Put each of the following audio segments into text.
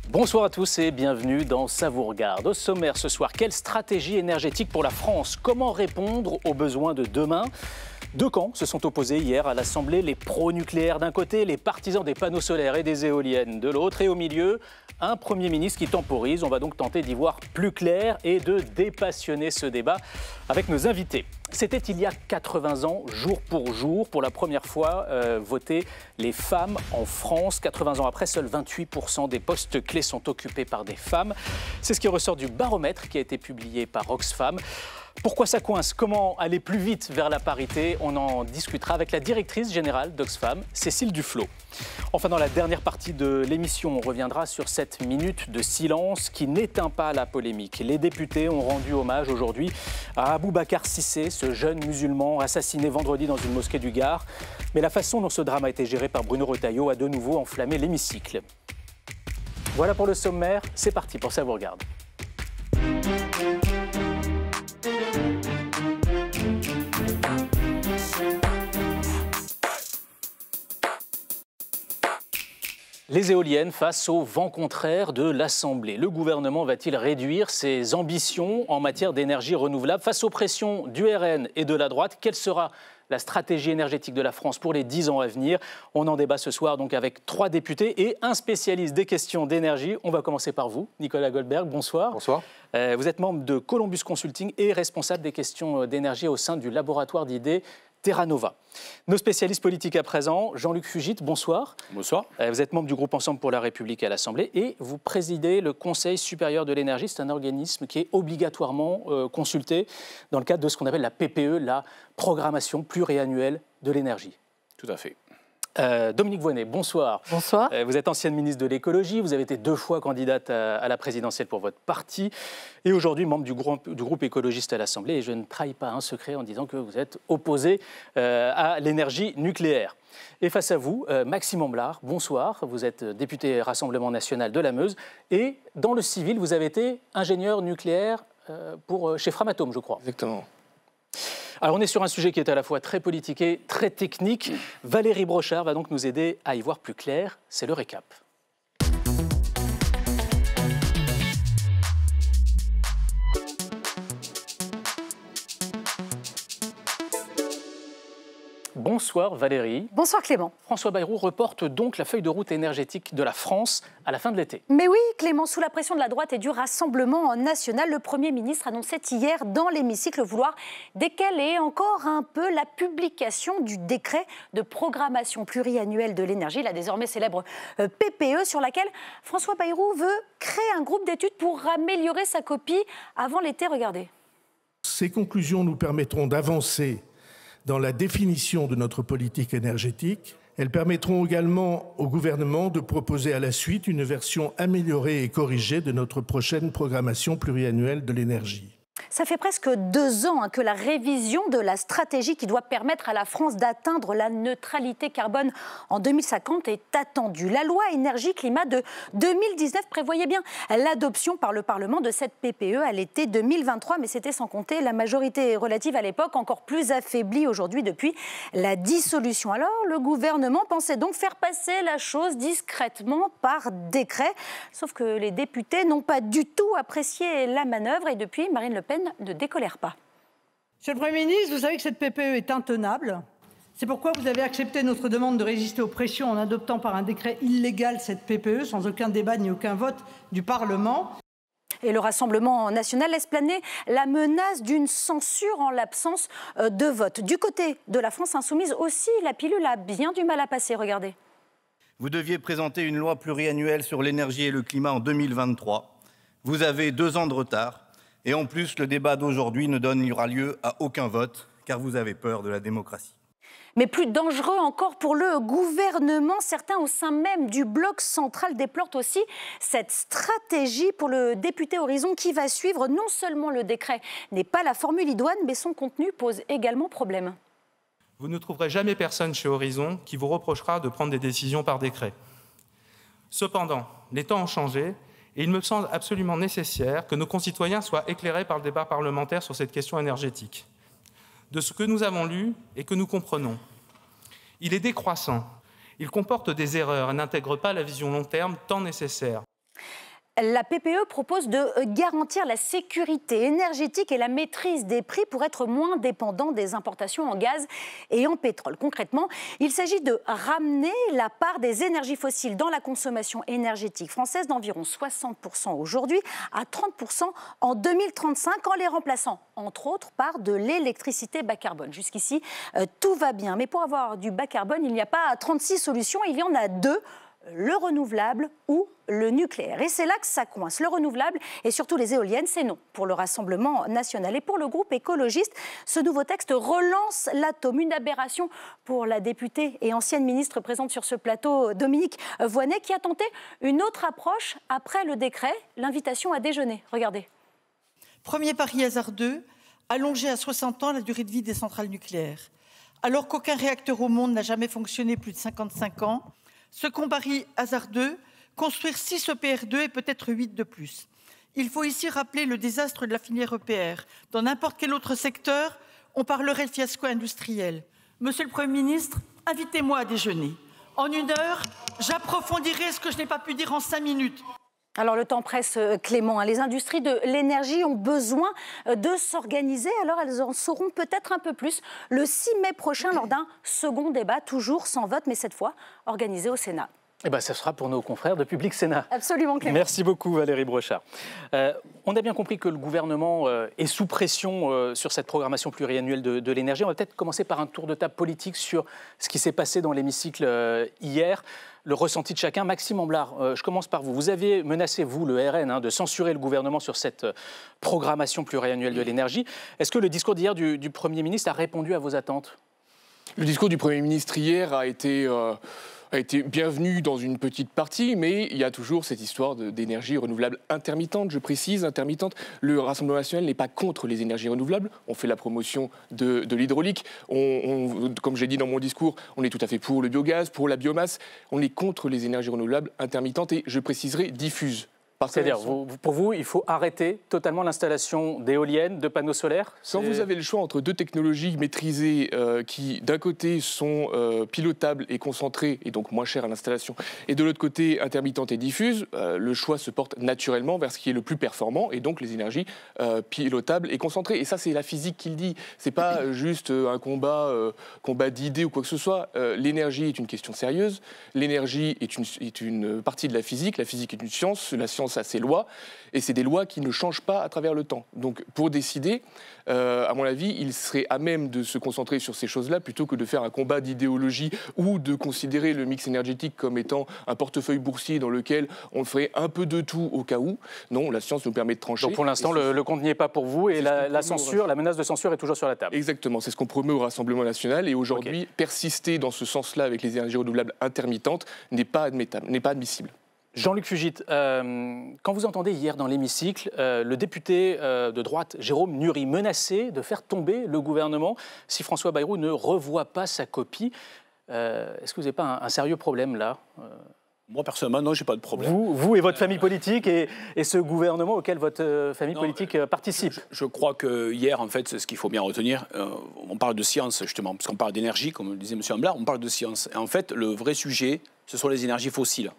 Bonsoir à tous et bienvenue dans Ça vous regarde. Au sommaire ce soir, quelle stratégie énergétique pour la France? Comment répondre aux besoins de demain? Deux camps se sont opposés hier à l'Assemblée, les pro-nucléaires d'un côté, les partisans des panneaux solaires et des éoliennes de l'autre, et au milieu, un Premier ministre qui temporise. On va donc tenter d'y voir plus clair et de dépassionner ce débat avec nos invités. C'était il y a 80 ans, jour pour la première fois, votaient les femmes en France. 80 ans après, seuls 28% des postes clés sont occupés par des femmes. C'est ce qui ressort du baromètre qui a été publié par Oxfam. Pourquoi ça coince? Comment aller plus vite vers la parité? On en discutera avec la directrice générale d'Oxfam, Cécile Duflot. Enfin, dans la dernière partie de l'émission, on reviendra sur cette minute de silence qui n'éteint pas la polémique. Les députés ont rendu hommage aujourd'hui à Aboubacar Cissé, ce jeune musulman assassiné vendredi dans une mosquée du Gard. Mais la façon dont ce drame a été géré par Bruno Retailleau a de nouveau enflammé l'hémicycle. Voilà pour le sommaire, c'est parti pour Ça vous regarde. Les éoliennes face au vent contraire de l'Assemblée. Le gouvernement va-t-il réduire ses ambitions en matière d'énergie renouvelable face aux pressions du RN et de la droite? Quelle sera la stratégie énergétique de la France pour les 10 ans à venir? On en débat ce soir donc avec 3 députés et un spécialiste des questions d'énergie. On va commencer par vous, Nicolas Goldberg. Bonsoir. Bonsoir. Vous êtes membre de Columbus Consulting et responsable des questions d'énergie au sein du laboratoire d'idées Terra Nova. Nos spécialistes politiques à présent, Jean-Luc Fugit, bonsoir. Bonsoir. Vous êtes membre du groupe Ensemble pour la République à l'Assemblée et vous présidez le Conseil supérieur de l'énergie. C'est un organisme qui est obligatoirement consulté dans le cadre de ce qu'on appelle la PPE, la programmation pluriannuelle de l'énergie. Tout à fait. Dominique Voynet, bonsoir. Bonsoir. Vous êtes ancienne ministre de l'écologie, vous avez été 2 fois candidate à la présidentielle pour votre parti et aujourd'hui membre du groupe écologiste à l'Assemblée. Et je ne trahis pas un secret en disant que vous êtes opposé à l'énergie nucléaire. Et face à vous, Maxime Amblard, bonsoir. Vous êtes député Rassemblement national de la Meuse et dans le civil, vous avez été ingénieur nucléaire chez Framatome, je crois. Exactement. Alors on est sur un sujet qui est à la fois très politique et très technique. Valérie Brochard va donc nous aider à y voir plus clair. C'est le récap. Bonsoir Valérie. Bonsoir Clément. François Bayrou reporte donc la feuille de route énergétique de la France à la fin de l'été. Mais oui Clément, sous la pression de la droite et du Rassemblement national, le Premier ministre annonçait hier dans l'hémicycle vouloir décaler encore un peu la publication du décret de programmation pluriannuelle de l'énergie, la désormais célèbre PPE, sur laquelle François Bayrou veut créer un groupe d'études pour améliorer sa copie avant l'été. Regardez. Ces conclusions nous permettront d'avancer dans la définition de notre politique énergétique. Elles permettront également au gouvernement de proposer à la suite une version améliorée et corrigée de notre prochaine programmation pluriannuelle de l'énergie. Ça fait presque 2 ans que la révision de la stratégie qui doit permettre à la France d'atteindre la neutralité carbone en 2050 est attendue. La loi énergie-climat de 2019 prévoyait bien l'adoption par le Parlement de cette PPE à l'été 2023, mais c'était sans compter la majorité relative à l'époque, encore plus affaiblie aujourd'hui depuis la dissolution. Alors le gouvernement pensait donc faire passer la chose discrètement par décret, sauf que les députés n'ont pas du tout apprécié la manœuvre et depuis, Marine Le Pen ne décolère pas. Monsieur le Premier ministre, vous savez que cette PPE est intenable. C'est pourquoi vous avez accepté notre demande de résister aux pressions en adoptant par un décret illégal cette PPE, sans aucun débat ni aucun vote du Parlement. Et le Rassemblement national laisse planer la menace d'une censure en l'absence de vote. Du côté de la France insoumise aussi, la pilule a bien du mal à passer. Regardez. Vous deviez présenter une loi pluriannuelle sur l'énergie et le climat en 2023. Vous avez 2 ans de retard. Et en plus, le débat d'aujourd'hui ne donnera lieu à aucun vote, car vous avez peur de la démocratie. Mais plus dangereux encore pour le gouvernement, certains au sein même du bloc central déplorent aussi cette stratégie pour le député Horizon qui va suivre. Non seulement le décret n'est pas la formule idoine, mais son contenu pose également problème. Vous ne trouverez jamais personne chez Horizon qui vous reprochera de prendre des décisions par décret. Cependant, les temps ont changé. Et il me semble absolument nécessaire que nos concitoyens soient éclairés par le débat parlementaire sur cette question énergétique. De ce que nous avons lu et que nous comprenons, il est décroissant, il comporte des erreurs et n'intègre pas la vision long terme tant nécessaire. La PPE propose de garantir la sécurité énergétique et la maîtrise des prix pour être moins dépendant des importations en gaz et en pétrole. Concrètement, il s'agit de ramener la part des énergies fossiles dans la consommation énergétique française d'environ 60% aujourd'hui à 30% en 2035 en les remplaçant, entre autres, par de l'électricité bas carbone. Jusqu'ici, tout va bien. Mais pour avoir du bas carbone, il n'y a pas 36 solutions, il y en a 2. Le renouvelable ou le nucléaire. Et c'est là que ça coince. Le renouvelable et surtout les éoliennes, c'est non pour le Rassemblement national. Et pour le groupe écologiste, ce nouveau texte relance l'atome. Une aberration pour la députée et ancienne ministre présente sur ce plateau, Dominique Voynet, qui a tenté une autre approche après le décret, l'invitation à déjeuner. Regardez. Premier pari hasardeux, allonger à 60 ans la durée de vie des centrales nucléaires. Alors qu'aucun réacteur au monde n'a jamais fonctionné plus de 55 ans, second pari hasardeux, construire 6 EPR2 et peut-être 8 de plus. Il faut ici rappeler le désastre de la filière EPR. Dans n'importe quel autre secteur, on parlerait de fiasco industriel. Monsieur le Premier ministre, invitez-moi à déjeuner. En 1 heure, j'approfondirai ce que je n'ai pas pu dire en 5 minutes. Alors le temps presse, Clément. Les industries de l'énergie ont besoin de s'organiser, alors elles en sauront peut-être un peu plus le 6 mai prochain lors d'un second débat, toujours sans vote, mais cette fois organisé au Sénat. Eh ben, ça sera pour nos confrères de Public Sénat. Absolument, Clément. Merci beaucoup, Valérie Brochard. On a bien compris que le gouvernement est sous pression sur cette programmation pluriannuelle de l'énergie. On va peut-être commencer par un tour de table politique sur ce qui s'est passé dans l'hémicycle hier. Le ressenti de chacun. Maxime Amblard, je commence par vous. Vous aviez menacé, vous, le RN, de censurer le gouvernement sur cette programmation pluriannuelle de l'énergie. Est-ce que le discours d'hier du Premier ministre a répondu à vos attentes ? Le discours du Premier ministre hier a été bienvenu dans une petite partie, mais il y a toujours cette histoire d'énergie renouvelable intermittente, je précise, intermittente. Le Rassemblement national n'est pas contre les énergies renouvelables. On fait la promotion de l'hydraulique. Comme j'ai dit dans mon discours, on est tout à fait pour le biogaz, pour la biomasse. On est contre les énergies renouvelables intermittentes et, je préciserai, diffuses. C'est-à-dire, pour vous, il faut arrêter totalement l'installation d'éoliennes, de panneaux solaires ? Quand vous avez le choix entre 2 technologies maîtrisées qui, d'un côté, sont pilotables et concentrées, et donc moins chères à l'installation, et de l'autre côté, intermittentes et diffuses, le choix se porte naturellement vers ce qui est le plus performant, et donc les énergies pilotables et concentrées. Et ça, c'est la physique qui le dit. C'est pas juste un combat d'idées ou quoi que ce soit. L'énergie est une question sérieuse. L'énergie est une partie de la physique. La physique est une science. La science a ses lois, et c'est des lois qui ne changent pas à travers le temps. Donc, pour décider, à mon avis, il serait à même de se concentrer sur ces choses-là plutôt que de faire un combat d'idéologie ou de considérer le mix énergétique comme étant un portefeuille boursier dans lequel on ferait un peu de tout au cas où. Non, la science nous permet de trancher. Donc, pour l'instant, le compte n'y est pas pour vous, et la menace de censure est toujours sur la table. Exactement, c'est ce qu'on promeut au Rassemblement national, et aujourd'hui, persister dans ce sens-là avec les énergies renouvelables intermittentes n'est pas admissible. Jean-Luc Fugit, quand vous entendez hier dans l'hémicycle le député de droite Jérôme Nury menacer de faire tomber le gouvernement si François Bayrou ne revoit pas sa copie, est-ce que vous n'avez pas un sérieux problème là ? Moi, personnellement, non, je n'ai pas de problème. Vous et votre famille politique et ce gouvernement auquel votre famille politique participe. Je crois que hier, en fait, c'est ce qu'il faut bien retenir. On parle de science, justement, parce qu'on parle d'énergie, comme le disait M. Amblard, on parle de science. Et en fait, le vrai sujet, ce sont les énergies fossiles.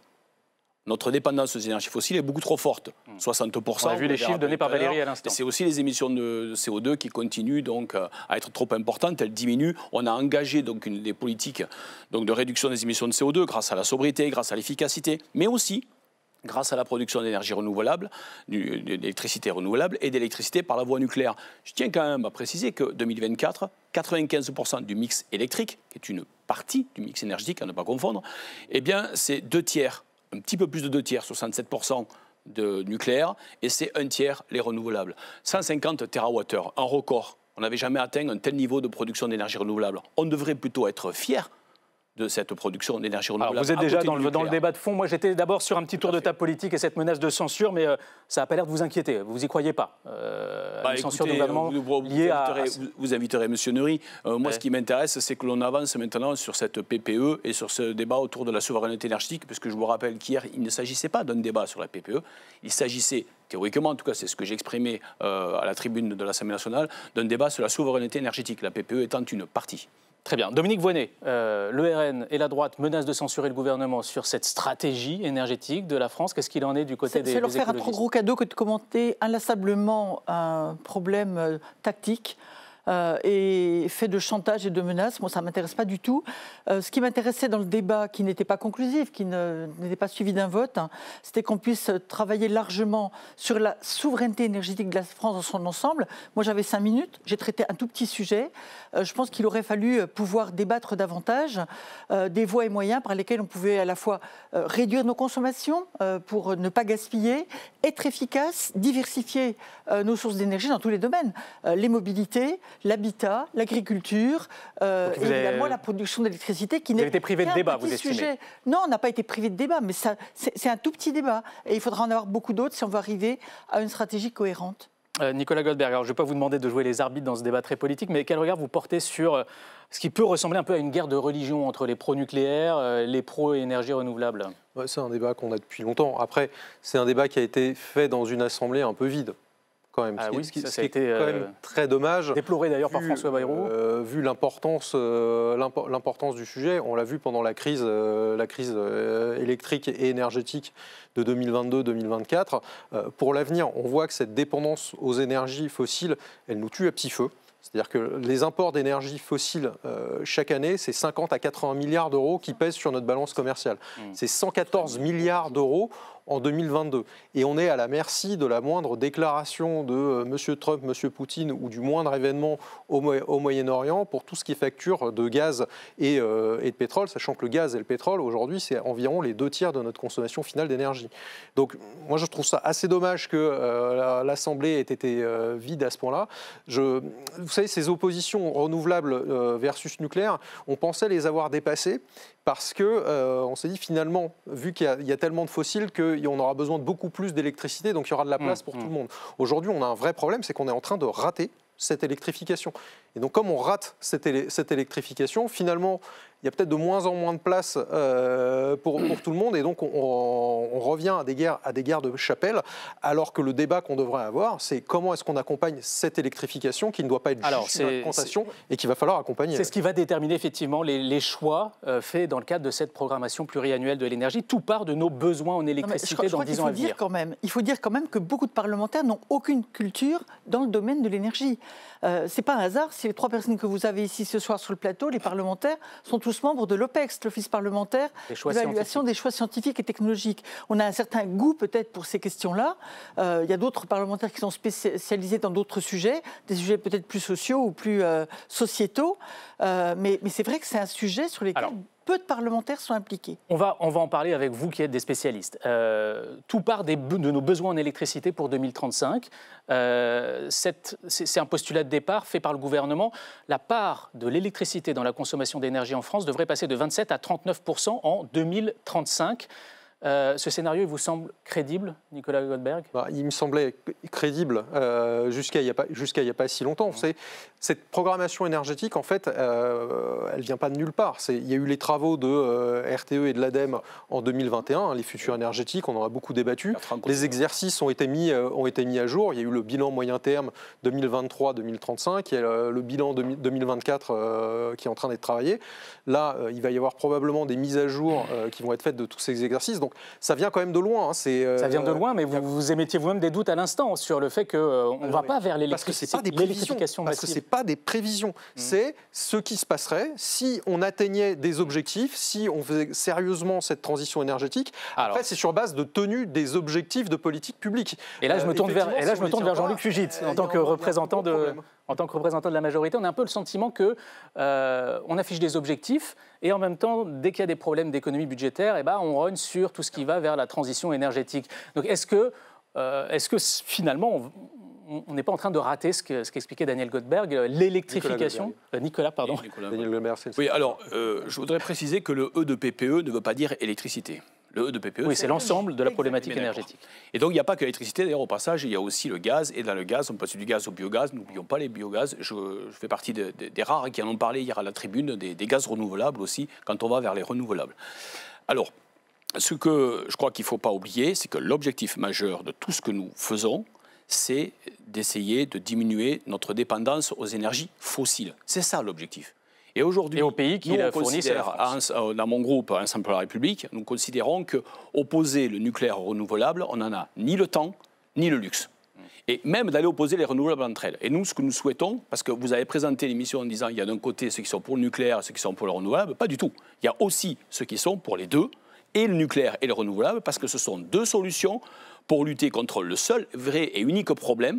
Notre dépendance aux énergies fossiles est beaucoup trop forte, 60%. On a vu les chiffres donnés par Valérie à l'instant. C'est aussi les émissions de CO2 qui continuent donc à être trop importantes, elles diminuent. On a engagé donc des politiques donc, de réduction des émissions de CO2 grâce à la sobriété, grâce à l'efficacité, mais aussi grâce à la production d'énergie renouvelable, d'électricité renouvelable et d'électricité par la voie nucléaire. Je tiens quand même à préciser que 2024, 95% du mix électrique, qui est une partie du mix énergétique, à ne pas confondre, eh bien c'est 2 tiers. Un petit peu plus de 2 tiers, 67% de nucléaire, et c'est 1 tiers les renouvelables. 150 TWh, un record. On n'avait jamais atteint un tel niveau de production d'énergie renouvelable. On devrait plutôt être fiers de cette production d'énergie renouvelable. Alors vous êtes déjà dans le débat de fond. Moi, j'étais d'abord sur un petit tour de table politique et cette menace de censure, mais ça n'a pas l'air de vous inquiéter. Vous n'y croyez pas une censure du gouvernement liée à... Vous inviterez M. Nury. Moi, ce qui m'intéresse, c'est que l'on avance maintenant sur cette PPE et sur ce débat autour de la souveraineté énergétique, parce que je vous rappelle qu'hier, il ne s'agissait pas d'un débat sur la PPE. Il s'agissait, théoriquement, en tout cas, c'est ce que j'ai exprimé à la tribune de l'Assemblée nationale, d'un débat sur la souveraineté énergétique, la PPE étant une partie. Très bien. Dominique Voynet, le RN et la droite menacent de censurer le gouvernement sur cette stratégie énergétique de la France. Qu'est-ce qu'il en est du côté des écologistes ? C'est leur faire un trop gros cadeau que de commenter inlassablement un problème tactique. Et fait de chantage et de menaces. Moi, ça ne m'intéresse pas du tout. Ce qui m'intéressait dans le débat, qui n'était pas conclusif, qui n'était pas suivi d'un vote, c'était qu'on puisse travailler largement sur la souveraineté énergétique de la France dans son ensemble. Moi, j'avais 5 minutes, j'ai traité un tout petit sujet. Je pense qu'il aurait fallu pouvoir débattre davantage des voies et moyens par lesquels on pouvait à la fois réduire nos consommations pour ne pas gaspiller, être efficace, diversifier nos sources d'énergie dans tous les domaines. Les mobilités, l'habitat, l'agriculture, évidemment la production d'électricité qui n'est Vous avez été privé de débat, vous estimez ? Sujet. Non, on n'a pas été privé de débat, mais c'est un tout petit débat. Et il faudra en avoir beaucoup d'autres si on veut arriver à une stratégie cohérente. Nicolas Goldberg, alors je ne vais pas vous demander de jouer les arbitres dans ce débat très politique, mais quel regard vous portez sur ce qui peut ressembler un peu à une guerre de religion entre les pro-nucléaires, les pro-énergie renouvelable ? Ouais, c'est un débat qu'on a depuis longtemps. Après, c'est un débat qui a été fait dans une assemblée un peu vide. Quand même, ce qui a été quand même très dommage. Déploré d'ailleurs par François Bayrou. Vu l'importance du sujet, on l'a vu pendant la crise électrique et énergétique de 2022-2024. Pour l'avenir, on voit que cette dépendance aux énergies fossiles, elle nous tue à petit feu. C'est-à-dire que les imports d'énergie fossile chaque année, c'est 50 à 80 milliards d'euros qui pèsent sur notre balance commerciale. C'est 114 milliards d'euros en 2022. Et on est à la merci de la moindre déclaration de M. Trump, M. Poutine ou du moindre événement au Moyen-Orient pour tout ce qui est facture de gaz et de pétrole, sachant que le gaz et le pétrole, aujourd'hui, c'est environ les 2/3 de notre consommation finale d'énergie. Donc, moi, je trouve ça assez dommage que l'Assemblée ait été vide à ce point-là. Vous savez, ces oppositions renouvelables versus nucléaire, on pensait les avoir dépassées parce qu'on s'est dit finalement, vu qu'il y a tellement de fossiles qu'on aura besoin de beaucoup plus d'électricité, donc il y aura de la place pour tout le monde. Aujourd'hui, on a un vrai problème, c'est qu'on est en train de rater cette électrification. Et donc, comme on rate cette électrification, finalement, il y a peut-être de moins en moins de place pour tout le monde, et donc on revient à des guerres de chapelle, alors que le débat qu'on devrait avoir, c'est comment est-ce qu'on accompagne cette électrification qui ne doit pas être juste une constatation et qu'il va falloir accompagner. C'est ce qui va déterminer effectivement les choix faits dans le cadre de cette programmation pluriannuelle de l'énergie. Tout part de nos besoins en électricité dans 10 ans à venir. Il faut dire quand même que beaucoup de parlementaires n'ont aucune culture dans le domaine de l'énergie. C'est pas un hasard si les 3 personnes que vous avez ici ce soir sur le plateau, les parlementaires, sont tous membres de l'OPEX, l'Office parlementaire d'évaluation des choix scientifiques et technologiques. On a un certain goût peut-être pour ces questions-là. Il y a d'autres parlementaires qui sont spécialisés dans d'autres sujets, des sujets peut-être plus sociaux ou plus sociétaux. Mais c'est vrai que c'est un sujet sur lequel peu de parlementaires sont impliqués. On va en parler avec vous qui êtes des spécialistes. Tout part de nos besoins en électricité pour 2035. C'est un postulat de départ fait par le gouvernement. La part de l'électricité dans la consommation d'énergie en France devrait passer de 27 à 39% en 2035. Ce scénario, il vous semble crédible, Nicolas Goldberg ? Il me semblait crédible jusqu'à il n'y a pas si longtemps. Vous savez, cette programmation énergétique, en fait, elle ne vient pas de nulle part. Il y a eu les travaux de RTE et de l'ADEME en 2021, les futurs énergétiques, on en a beaucoup débattu. Les exercices ont été mis à jour. Il y a eu le bilan moyen terme 2023-2035, il y a le bilan 2024 qui est en train d'être travaillé. Là, il va y avoir probablement des mises à jour qui vont être faites de tous ces exercices. Donc, ça vient quand même de loin. Ça vient de loin, mais vous émettiez vous-même des doutes à l'instant sur le fait qu'on ne va pas vers l'électrification massive. Parce que ce n'est pas des prévisions. C'est ce qui se passerait si on atteignait des objectifs, si on faisait sérieusement cette transition énergétique. Après, c'est sur base de tenue des objectifs de politique publique. Et là, je me tourne vers Jean-Luc Fugit, en tant que représentant de la majorité. On a un peu le sentiment qu'on affiche des objectifs et en même temps, dès qu'il y a des problèmes d'économie budgétaire, on rogne sur tout ce qui va vers la transition énergétique. Donc est-ce que finalement, on n'est pas en train de rater ce qu'expliquait Daniel Goldberg, l'électrification Nicolas, pardon. Daniel Goldberg, oui, alors, je voudrais préciser que le E de PPE ne veut pas dire électricité. Le E de PPE, oui, c'est l'ensemble de la problématique énergétique. Et donc, il n'y a pas que l'électricité. D'ailleurs, au passage, il y a aussi le gaz. Et dans le gaz, on passe du gaz au biogaz. N'oublions pas les biogaz. Je fais partie des rares qui en ont parlé hier à la tribune, des gaz renouvelables aussi, quand on va vers les renouvelables. Alors, ce que je crois qu'il ne faut pas oublier, c'est que l'objectif majeur de tout ce que nous faisons, c'est d'essayer de diminuer notre dépendance aux énergies fossiles. C'est ça l'objectif. Et aujourd'hui, aux pays qui la fournissent à la France. Dans mon groupe, Ensemble pour la République, nous considérons qu'opposer le nucléaire au renouvelable, on n'en a ni le temps, ni le luxe. Et même d'aller opposer les renouvelables entre elles. Et nous, ce que nous souhaitons, parce que vous avez présenté l'émission en disant qu'il y a d'un côté ceux qui sont pour le nucléaire et ceux qui sont pour le renouvelable, pas du tout. Il y a aussi ceux qui sont pour les deux, et le nucléaire et le renouvelable, parce que ce sont deux solutions pour lutter contre le seul, vrai et unique problème,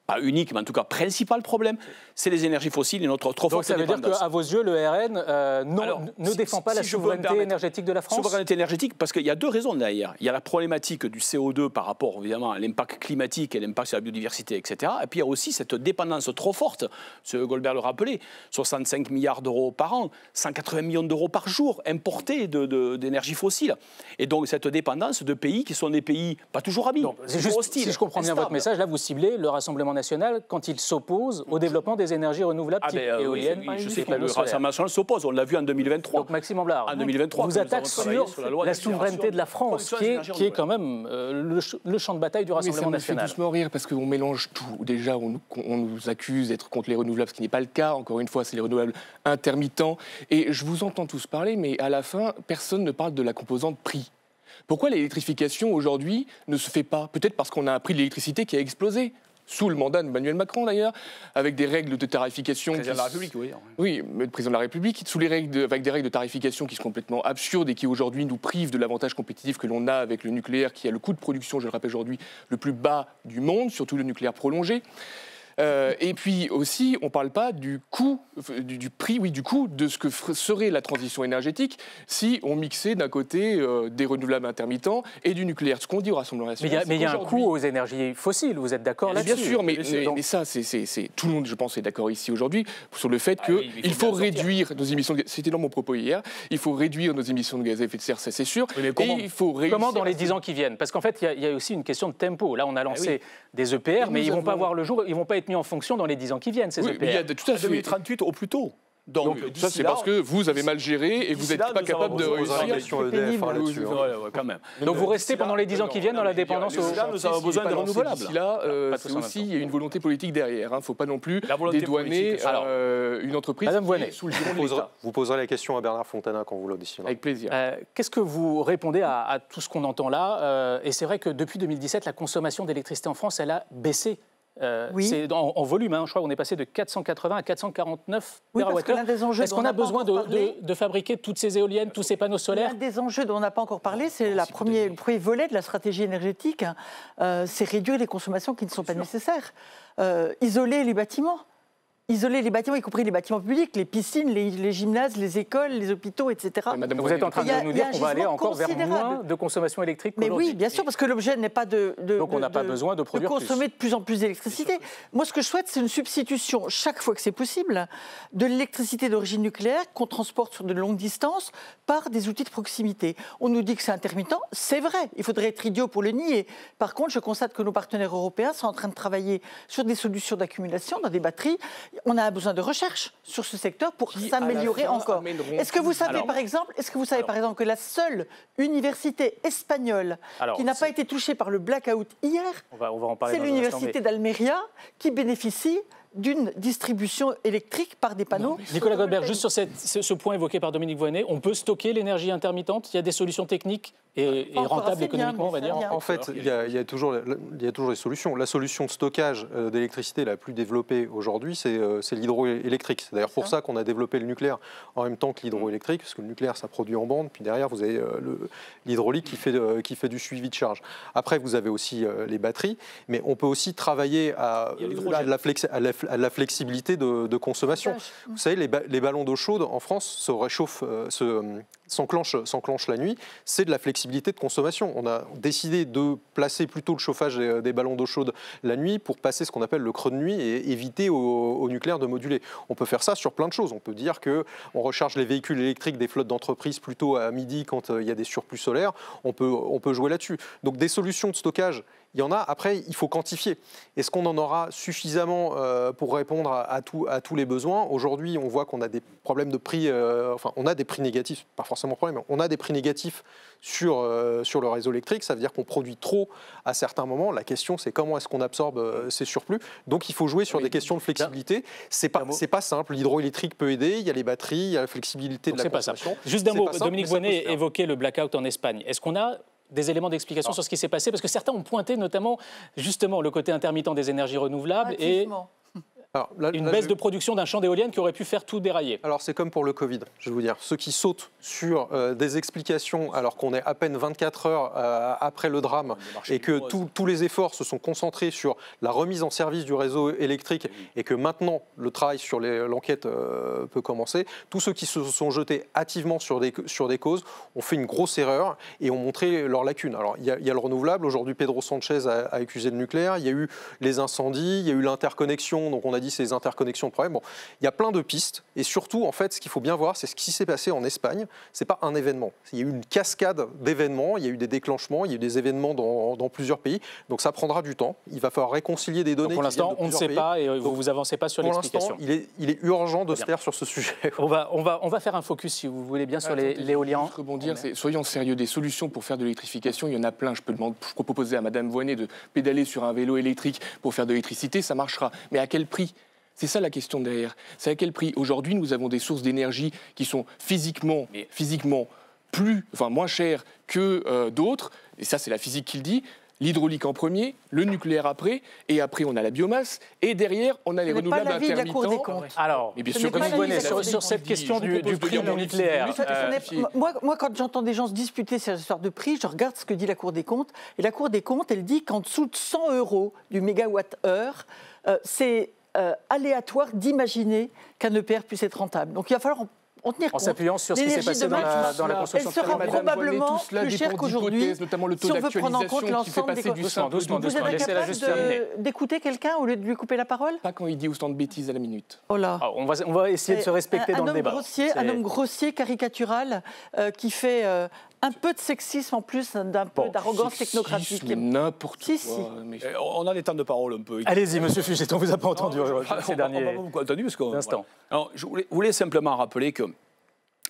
pas unique, mais en tout cas principal problème, c'est les énergies fossiles et notre trop forte dépendance. Donc ça veut dire qu'à vos yeux, le RN ne défend pas la souveraineté énergétique de la France? Souveraineté énergétique, parce qu'il y a deux raisons derrière. Il y a la problématique du CO2 par rapport évidemment à l'impact climatique et l'impact sur la biodiversité, etc. Et puis il y a aussi cette dépendance trop forte, M. Goldberg le rappelait, 65 milliards d'euros par an, 180 millions d'euros par jour importés d'énergie fossile. Et donc cette dépendance de pays qui sont des pays pas toujours amis, toujours hostiles. Si je comprends bien votre message, là vous ciblez le Rassemblement national quand il s'oppose au développement des énergies renouvelables type éoliennes. Oui, je sais que le Rassemblement national s'oppose, on l'a vu en 2023. Donc Maxime Amblard, en 2023, vous attaque sur la souveraineté de la France, qui est quand même le champ de bataille du Rassemblement national. Ça me fait doucement rire parce qu'on mélange tout. Déjà, on nous accuse d'être contre les renouvelables, ce qui n'est pas le cas. Encore une fois, c'est les renouvelables intermittents. Et je vous entends tous parler, mais à la fin, personne ne parle de la composante prix. Pourquoi l'électrification aujourd'hui ne se fait pas? Peut-être parce qu'on a un prix de l'électricité qui a explosé. Sous le mandat d'Emmanuel Macron d'ailleurs, avec des règles de tarification... Président de la République, oui. Oui, le président de la République, avec des règles de tarification qui sont complètement absurdes et qui aujourd'hui nous privent de l'avantage compétitif que l'on a avec le nucléaire, qui a le coût de production, je le rappelle aujourd'hui, le plus bas du monde, surtout le nucléaire prolongé. Et puis aussi, on ne parle pas du coût, du prix, oui, du coût de ce que serait la transition énergétique si on mixait d'un côté des renouvelables intermittents et du nucléaire. Ce qu'on dit au Rassemblement national. Mais il y a un coût aux énergies fossiles, vous êtes d'accord là-dessus? Bien sûr, mais ça, c'est tout le monde, je pense, est d'accord ici aujourd'hui sur le fait qu'il faut réduire nos émissions de gaz. C'était dans mon propos hier. Il faut réduire nos émissions de gaz à effet de serre, ça c'est sûr. Oui, mais comment dans les 10 ans qui viennent? Parce qu'en fait, il y a aussi une question de tempo. Là, on a lancé des EPR, mais ils ne vont pas voir le jour, ils ne vont pas être mis en fonction dans les 10 ans qui viennent, ces EPR. Il y a tout à fait 2038 au plus tôt. Donc ça, c'est parce que vous avez mal géré et vous n'êtes pas capable de réussir. Quand même. Donc vous restez pendant les 10 ans qui viennent dans la dépendance aux... Nous avons besoin de renouvelables. D'ici là, c'est aussi, il y a une volonté politique derrière. Il ne faut pas non plus dédouaner une entreprise sous le giron de l'État. Vous poserez la question à Bernard Fontana quand vous le déciderez. Avec plaisir. Qu'est-ce que vous répondez à tout ce qu'on entend là? Et c'est vrai que depuis 2017, la consommation d'électricité en France, elle a baissé. C'est en volume, je crois qu'on est passé de 480 à 449 TWh. Est-ce qu'on a besoin de fabriquer toutes ces éoliennes, tous ces panneaux solaires? L'un des enjeux dont on n'a pas encore parlé, c'est le premier volet de la stratégie énergétique, c'est réduire les consommations qui ne sont pas nécessaires. Isoler les bâtiments. Isoler les bâtiments, y compris les bâtiments publics, les piscines, les gymnases, les écoles, les hôpitaux, etc. Madame, vous êtes en train de nous dire qu'on va aller encore vers moins de consommation électrique qu'aujourd'hui. Mais oui, bien sûr, parce que l'objet n'est pas de consommer de plus en plus d'électricité. Moi, ce que je souhaite, c'est une substitution, chaque fois que c'est possible, de l'électricité d'origine nucléaire qu'on transporte sur de longues distances par des outils de proximité. On nous dit que c'est intermittent, c'est vrai, il faudrait être idiot pour le nier. Par contre, je constate que nos partenaires européens sont en train de travailler sur des solutions d'accumulation dans des batteries. On a besoin de recherche sur ce secteur pour s'améliorer encore. Est-ce que vous savez, par exemple, que la seule université espagnole qui n'a pas été touchée par le blackout hier, c'est l'université d'Almeria qui bénéficie d'une distribution électrique par des panneaux. Nicolas Goldberg, juste sur ce point évoqué par Dominique Voynet, on peut stocker l'énergie intermittente? Il y a des solutions techniques et rentables économiquement, on va dire? En fait, il y a toujours des solutions. La solution de stockage d'électricité la plus développée aujourd'hui, c'est l'hydroélectrique. C'est d'ailleurs pour ça qu'on a développé le nucléaire en même temps que l'hydroélectrique, parce que le nucléaire, ça produit en bande, puis derrière, vous avez l'hydraulique qui fait du suivi de charge. Après, vous avez aussi les batteries, mais on peut aussi travailler à la flexibilité de consommation. Vous savez, les ballons d'eau chaude en France se réchauffent, s'enclenchent la nuit. C'est de la flexibilité de consommation. On a décidé de placer plutôt le chauffage des ballons d'eau chaude la nuit pour passer ce qu'on appelle le creux de nuit et éviter au nucléaire de moduler. On peut faire ça sur plein de choses. On peut dire qu'on recharge les véhicules électriques des flottes d'entreprises plutôt à midi quand il y a des surplus solaires. On peut jouer là-dessus. Donc des solutions de stockage, Il y en a, après, il faut quantifier. Est-ce qu'on en aura suffisamment pour répondre à tous les besoins? Aujourd'hui, on voit qu'on a des problèmes de prix, on a des prix négatifs, pas forcément problème, mais on a des prix négatifs sur le réseau électrique. Ça veut dire qu'on produit trop à certains moments. La question, c'est comment est-ce qu'on absorbe ces surplus? Donc, il faut jouer sur des questions de flexibilité. C'est pas simple. L'hydroélectrique peut aider, il y a les batteries, il y a la flexibilité de la consommation. Juste d'un mot, Dominique Voynet évoquait le blackout en Espagne. Est-ce qu'on a des éléments d'explication sur ce qui s'est passé? Parce que certains ont pointé notamment justement le côté intermittent des énergies renouvelables et une baisse de production d'un champ d'éoliennes qui aurait pu faire tout dérailler. Alors c'est comme pour le Covid, je vais vous dire. Ceux qui sautent sur des explications alors qu'on est à peine 24 heures après le drame et que tous les efforts se sont concentrés sur la remise en service du réseau électrique et que maintenant le travail sur l'enquête peut commencer, tous ceux qui se sont jetés hâtivement sur des causes ont fait une grosse erreur et ont montré leurs lacunes. Alors il y a le renouvelable, aujourd'hui Pedro Sanchez a accusé le nucléaire, il y a eu les incendies, il y a eu l'interconnexion, donc on a dit ces interconnexions de problèmes. Bon, il y a plein de pistes et surtout, en fait, ce qu'il faut bien voir, c'est ce qui s'est passé en Espagne. C'est pas un événement. Il y a eu une cascade d'événements, il y a eu des déclenchements, il y a eu des événements dans plusieurs pays. Donc ça prendra du temps. Il va falloir réconcilier des données. Donc pour l'instant, on ne sait pas et vous vous avancez pas sur l'explication. Pour l'instant, il est urgent de se taire sur ce sujet. On va faire un focus, si vous voulez bien, sur l'éolien. Rebondir, soyons sérieux. Des solutions pour faire de l'électrification, il y en a plein. Je peux proposer à Madame Voynet de pédaler sur un vélo électrique pour faire de l'électricité, ça marchera. Mais à quel prix? C'est ça la question derrière. C'est à quel prix? Aujourd'hui, nous avons des sources d'énergie qui sont physiquement moins chères que d'autres. Et ça, c'est la physique qui le dit. L'hydraulique en premier, le nucléaire après, et après on a la biomasse, et derrière on a les renouvelables intermittents. Alors, mais bien sûr, comme vous venez sur cette question du prix du nucléaire. Moi, quand j'entends des gens se disputer sur l'histoire de prix, je regarde ce que dit la Cour des comptes, et la Cour des comptes, elle dit qu'en dessous de 100 € du mégawatt-heure, c'est aléatoire d'imaginer qu'un EPR puisse être rentable. Donc il va falloir en tenir compte. En s'appuyant sur ce qui s'est passé dans la construction. Elle sera probablement plus chère qu'aujourd'hui, notamment le taux si on veut prendre en compte l'ensemble des causes. Vous êtes capable d'écouter quelqu'un au lieu de lui couper la parole? Pas quand il dit autant de bêtises à la minute. Oh là. On va essayer de se respecter dans le débat. Un homme grossier, caricatural, qui fait un peu de sexisme en plus d'un peu d'arrogance technocratique. N'importe quoi. Mais... On a des temps de parole un peu. Allez-y, monsieur Fuget, on ne vous a pas entendu ces derniers instants. Alors, je voulais simplement rappeler que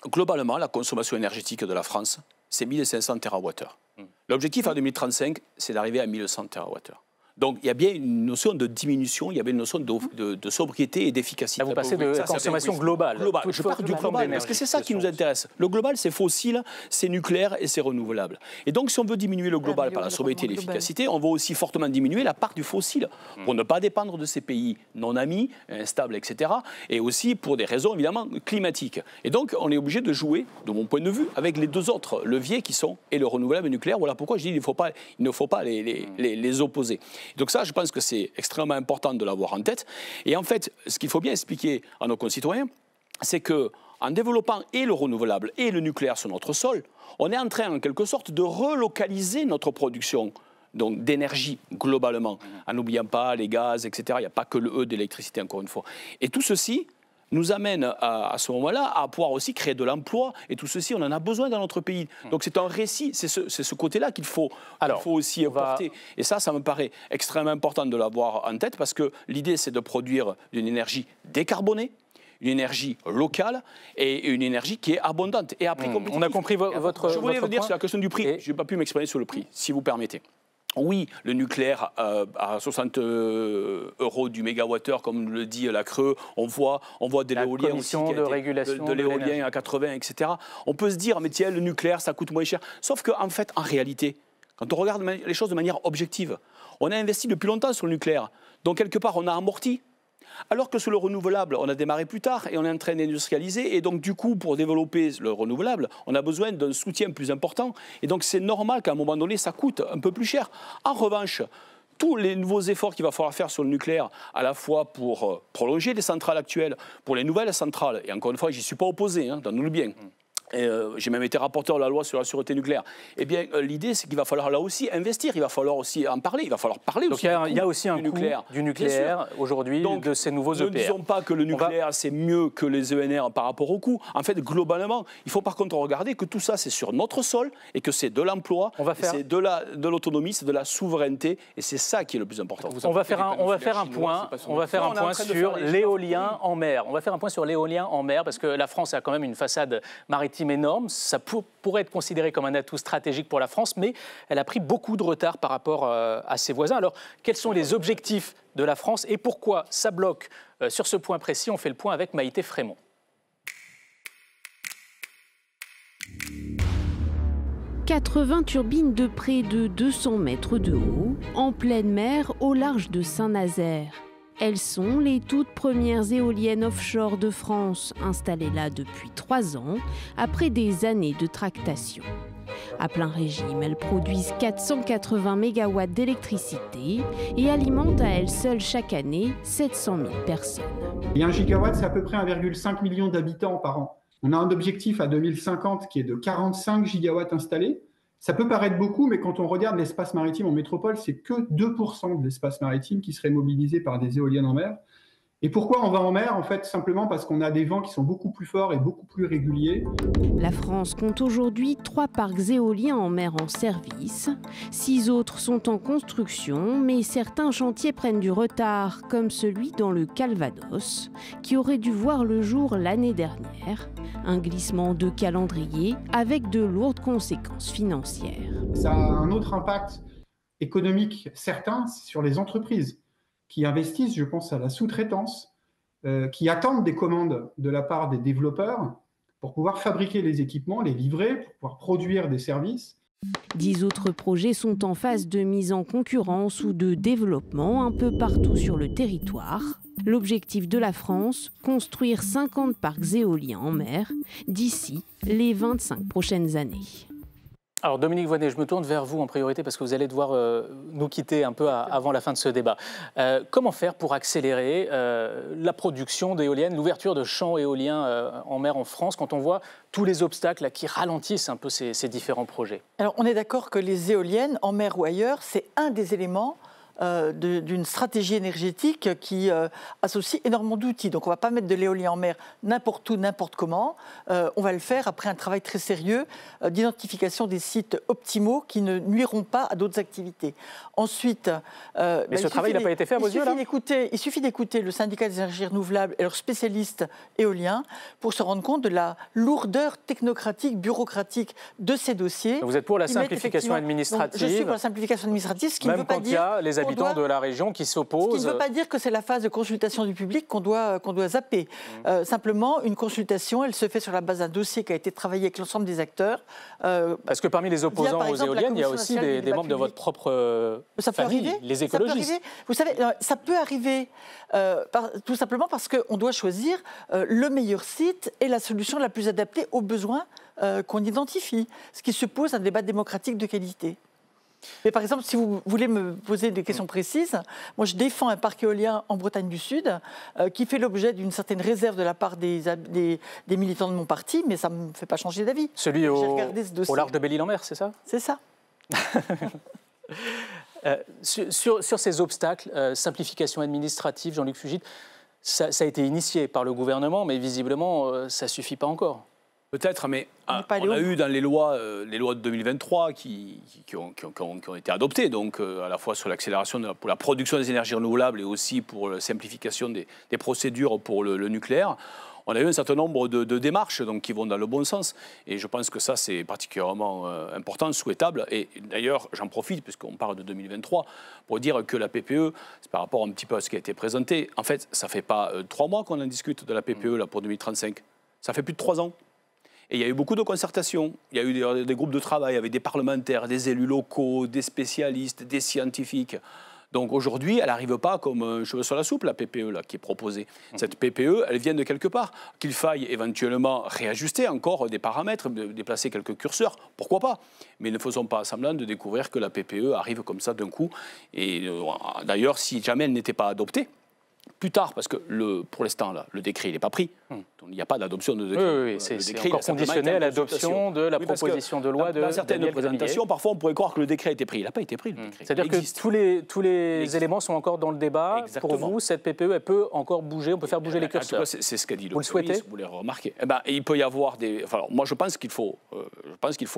globalement, la consommation énergétique de la France, c'est 1500 TWh. L'objectif en 2035, c'est d'arriver à 1100 TWh. Donc il y a bien une notion de diminution, il y a bien une notion de sobriété et d'efficacité. Là, vous passez de consommation globale. Je parle du global, parce que c'est ça qui nous intéresse. Le global, c'est fossile, c'est nucléaire et c'est renouvelable. Et donc si on veut diminuer le global par la sobriété et l'efficacité, on va aussi fortement diminuer la part du fossile, pour ne pas dépendre de ces pays non amis, instables, etc. Et aussi pour des raisons évidemment climatiques. Et donc on est obligé de jouer, de mon point de vue, avec les deux autres leviers qui sont et le renouvelable et le nucléaire. Voilà pourquoi je dis qu'il ne faut pas les opposer. Donc ça, je pense que c'est extrêmement important de l'avoir en tête. Et en fait, ce qu'il faut bien expliquer à nos concitoyens, c'est qu'en développant et le renouvelable et le nucléaire sur notre sol, on est en train, en quelque sorte, de relocaliser notre production d'énergie globalement, en n'oubliant pas les gaz, etc. Il n'y a pas que le E d'électricité, encore une fois. Et tout ceci nous amène à ce moment-là à pouvoir aussi créer de l'emploi. Et tout ceci, on en a besoin dans notre pays. Donc c'est un récit, c'est ce côté-là qu'il faut aussi porter. Et ça me paraît extrêmement important de l'avoir en tête, parce que l'idée, c'est de produire une énergie décarbonée, une énergie locale et une énergie qui est abondante et à prix compétitif. On a compris votre Je voulais vous dire point. sur la question du prix. Je n'ai pas pu m'exprimer sur le prix, si vous permettez. Oui, le nucléaire à 60 € du mégawattheure, comme le dit la Creux, on voit de l'éolien aussi, de l'éolien à 80, etc. On peut se dire, mais tiens, le nucléaire, ça coûte moins cher. Sauf qu'en fait, en réalité, quand on regarde les choses de manière objective, on a investi depuis longtemps sur le nucléaire. Donc, quelque part, on a amorti. Alors que sur le renouvelable, on a démarré plus tard et on est en train d'industrialiser. Et donc, du coup, pour développer le renouvelable, on a besoin d'un soutien plus important. Et donc, c'est normal qu'à un moment donné, ça coûte un peu plus cher. En revanche, tous les nouveaux efforts qu'il va falloir faire sur le nucléaire, à la fois pour prolonger les centrales actuelles, pour les nouvelles centrales, et encore une fois, je n'y suis pas opposé, donne-nous le bien, j'ai même été rapporteur de la loi sur la sûreté nucléaire. Eh bien, l'idée, c'est qu'il va falloir là aussi investir, il va falloir aussi en parler, il va falloir parler aussi. Donc il y a aussi un coût du nucléaire aujourd'hui, de ces nouveaux EPR. Ne disons pas que le nucléaire, c'est mieux que les ENR par rapport au coût. En fait, globalement, il faut par contre regarder que tout ça, c'est sur notre sol et que c'est de l'emploi, c'est de l'autonomie, c'est de la souveraineté et c'est ça qui est le plus important. On va faire un point sur l'éolien en mer. On va faire un point sur l'éolien en mer parce que la France a quand même une façade maritime énorme, ça pourrait être considéré comme un atout stratégique pour la France, mais elle a pris beaucoup de retard par rapport à ses voisins. Alors, quels sont les objectifs de la France et pourquoi ça bloque sur ce point précis? On fait le point avec Maïté Frémont. « 80 turbines de près de 200 mètres de haut, en pleine mer, au large de Saint-Nazaire. Elles sont les toutes premières éoliennes offshore de France, installées là depuis 3 ans, après des années de tractation. À plein régime, elles produisent 480 MW d'électricité et alimentent à elles seules chaque année 700 000 personnes. Et 1 gigawatt, c'est à peu près 1,5 million d'habitants par an. On a un objectif à 2050 qui est de 45 gigawatts installés. Ça peut paraître beaucoup, mais quand on regarde l'espace maritime en métropole, c'est que 2% de l'espace maritime qui serait mobilisé par des éoliennes en mer. Et pourquoi on va en mer? En fait, simplement parce qu'on a des vents qui sont beaucoup plus forts et beaucoup plus réguliers. La France compte aujourd'hui 3 parcs éoliens en mer en service. 6 autres sont en construction, mais certains chantiers prennent du retard, comme celui dans le Calvados, qui aurait dû voir le jour l'année dernière. Un glissement de calendrier avec de lourdes conséquences financières. Ça a un autre impact économique certain sur les entreprises qui investissent, je pense à la sous-traitance, qui attendent des commandes de la part des développeurs pour pouvoir fabriquer les équipements, les livrer, pour pouvoir produire des services. 10 autres projets sont en phase de mise en concurrence ou de développement un peu partout sur le territoire. L'objectif de la France, construire 50 parcs éoliens en mer d'ici les 25 prochaines années. Alors Dominique Voynet, je me tourne vers vous en priorité parce que vous allez devoir nous quitter un peu avant la fin de ce débat. Comment faire pour accélérer la production d'éoliennes, l'ouverture de champs éoliens en mer en France quand on voit tous les obstacles là, qui ralentissent un peu ces différents projets? Alors on est d'accord que les éoliennes en mer ou ailleurs, c'est un des éléments d'une stratégie énergétique qui associe énormément d'outils. Donc on ne va pas mettre de l'éolien en mer n'importe où, n'importe comment. On va le faire après un travail très sérieux d'identification des sites optimaux qui ne nuiront pas à d'autres activités. Ensuite... Mais ce travail n'a pas été fait à vos yeux, là ? Il suffit d'écouter le syndicat des énergies renouvelables et leurs spécialistes éoliens pour se rendre compte de la lourdeur technocratique, bureaucratique de ces dossiers. Donc vous êtes pour la simplification administrative. Donc, je suis pour la simplification administrative, ce qui ne veut pas dire... les habitants de la région qui s'opposent. Ce qui ne veut pas dire que c'est la phase de consultation du public qu'on doit zapper. Simplement, une consultation, elle se fait sur la base d'un dossier qui a été travaillé avec l'ensemble des acteurs. Parce que parmi les opposants aux éoliennes, il y a aussi des membres de votre propre famille, les écologistes. Vous savez, ça peut arriver tout simplement parce qu'on doit choisir le meilleur site et la solution la plus adaptée aux besoins qu'on identifie. Ce qui suppose un débat démocratique de qualité. Mais par exemple, si vous voulez me poser des questions précises, moi je défends un parc éolien en Bretagne du Sud qui fait l'objet d'une certaine réserve de la part des militants de mon parti, mais ça ne me fait pas changer d'avis. Celui au large de Belle-Île-en-Mer, c'est ça? C'est ça. Sur ces obstacles, simplification administrative, Jean-Luc Fugit, ça a été initié par le gouvernement, mais visiblement, ça ne suffit pas encore. Peut-être, mais on a eu dans les lois de 2023 qui ont été adoptées, donc à la fois sur l'accélération pour la production des énergies renouvelables et aussi pour la simplification des procédures pour le nucléaire. On a eu un certain nombre de démarches donc, qui vont dans le bon sens. Et je pense que ça, c'est particulièrement important, souhaitable. Et d'ailleurs, j'en profite, puisqu'on parle de 2023, pour dire que la PPE, c'est par rapport un petit peu à ce qui a été présenté, en fait, ça ne fait pas 3 mois qu'on en discute de la PPE là, pour 2035. Ça fait plus de 3 ans. Et il y a eu beaucoup de concertations, il y a eu des groupes de travail avec des parlementaires, des élus locaux, des spécialistes, des scientifiques. Donc aujourd'hui, elle n'arrive pas comme un cheveu sur la soupe, la PPE là, qui est proposée. Cette PPE, elle vient de quelque part. Qu'il faille éventuellement réajuster encore des paramètres, déplacer quelques curseurs, pourquoi pas. Mais ne faisons pas semblant de découvrir que la PPE arrive comme ça d'un coup. Et d'ailleurs, si jamais elle n'était pas adoptée, plus tard, parce que pour l'instant, le décret n'est pas pris, Il n'y a pas d'adoption de décret. Oui, c'est encore conditionné à l'adoption de la proposition de loi de dans certaines présentations, parfois on pourrait croire que le décret a été pris. Il n'a pas été pris, le décret. C'est-à-dire que tous les éléments sont encore dans le débat. Exactement. Pour vous, cette PPE, elle peut encore bouger, on peut faire bouger les curseurs. C'est ce qu'a dit le Vous le souhaitez? Vous l'avez remarqué. Il peut y avoir des... Enfin, moi, je pense qu'il faut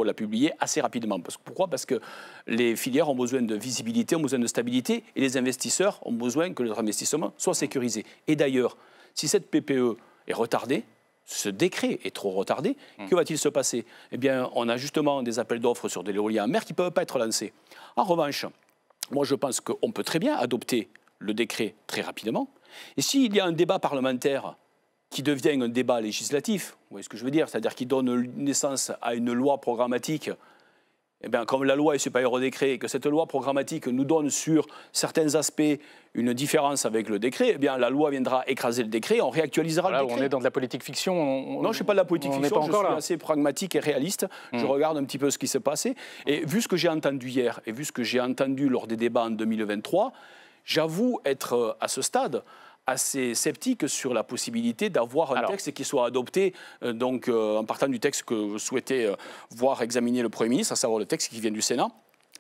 la publier assez rapidement. Pourquoi? Parce que les filières ont besoin de visibilité, ont besoin de stabilité, et les investisseurs ont besoin que leur investissement soit sécurisé. Et d'ailleurs, si cette PPE est retardée, ce décret est trop retardé, que va-t-il se passer? Eh bien, on a justement des appels d'offres sur de l'éolien en mer qui ne peuvent pas être lancés. En revanche, moi, je pense qu'on peut très bien adopter le décret très rapidement. Et s'il y a un débat parlementaire qui devient un débat législatif, vous voyez ce que je veux dire, c'est-à-dire qui donne naissance à une loi programmatique, eh bien, comme la loi est supérieure au décret et que cette loi programmatique nous donne sur certains aspects une différence avec le décret, eh bien, la loi viendra écraser le décret, on réactualisera le décret. On est dans de la politique fiction. Non, je ne suis pas de la politique fiction, je suis assez pragmatique et réaliste. Je regarde un petit peu ce qui s'est passé. Et vu ce que j'ai entendu hier et vu ce que j'ai entendu lors des débats en 2023, j'avoue être à ce stade assez sceptique sur la possibilité d'avoir un texte qui soit adopté en partant du texte que souhaitait voir examiner le Premier ministre, à savoir le texte qui vient du Sénat.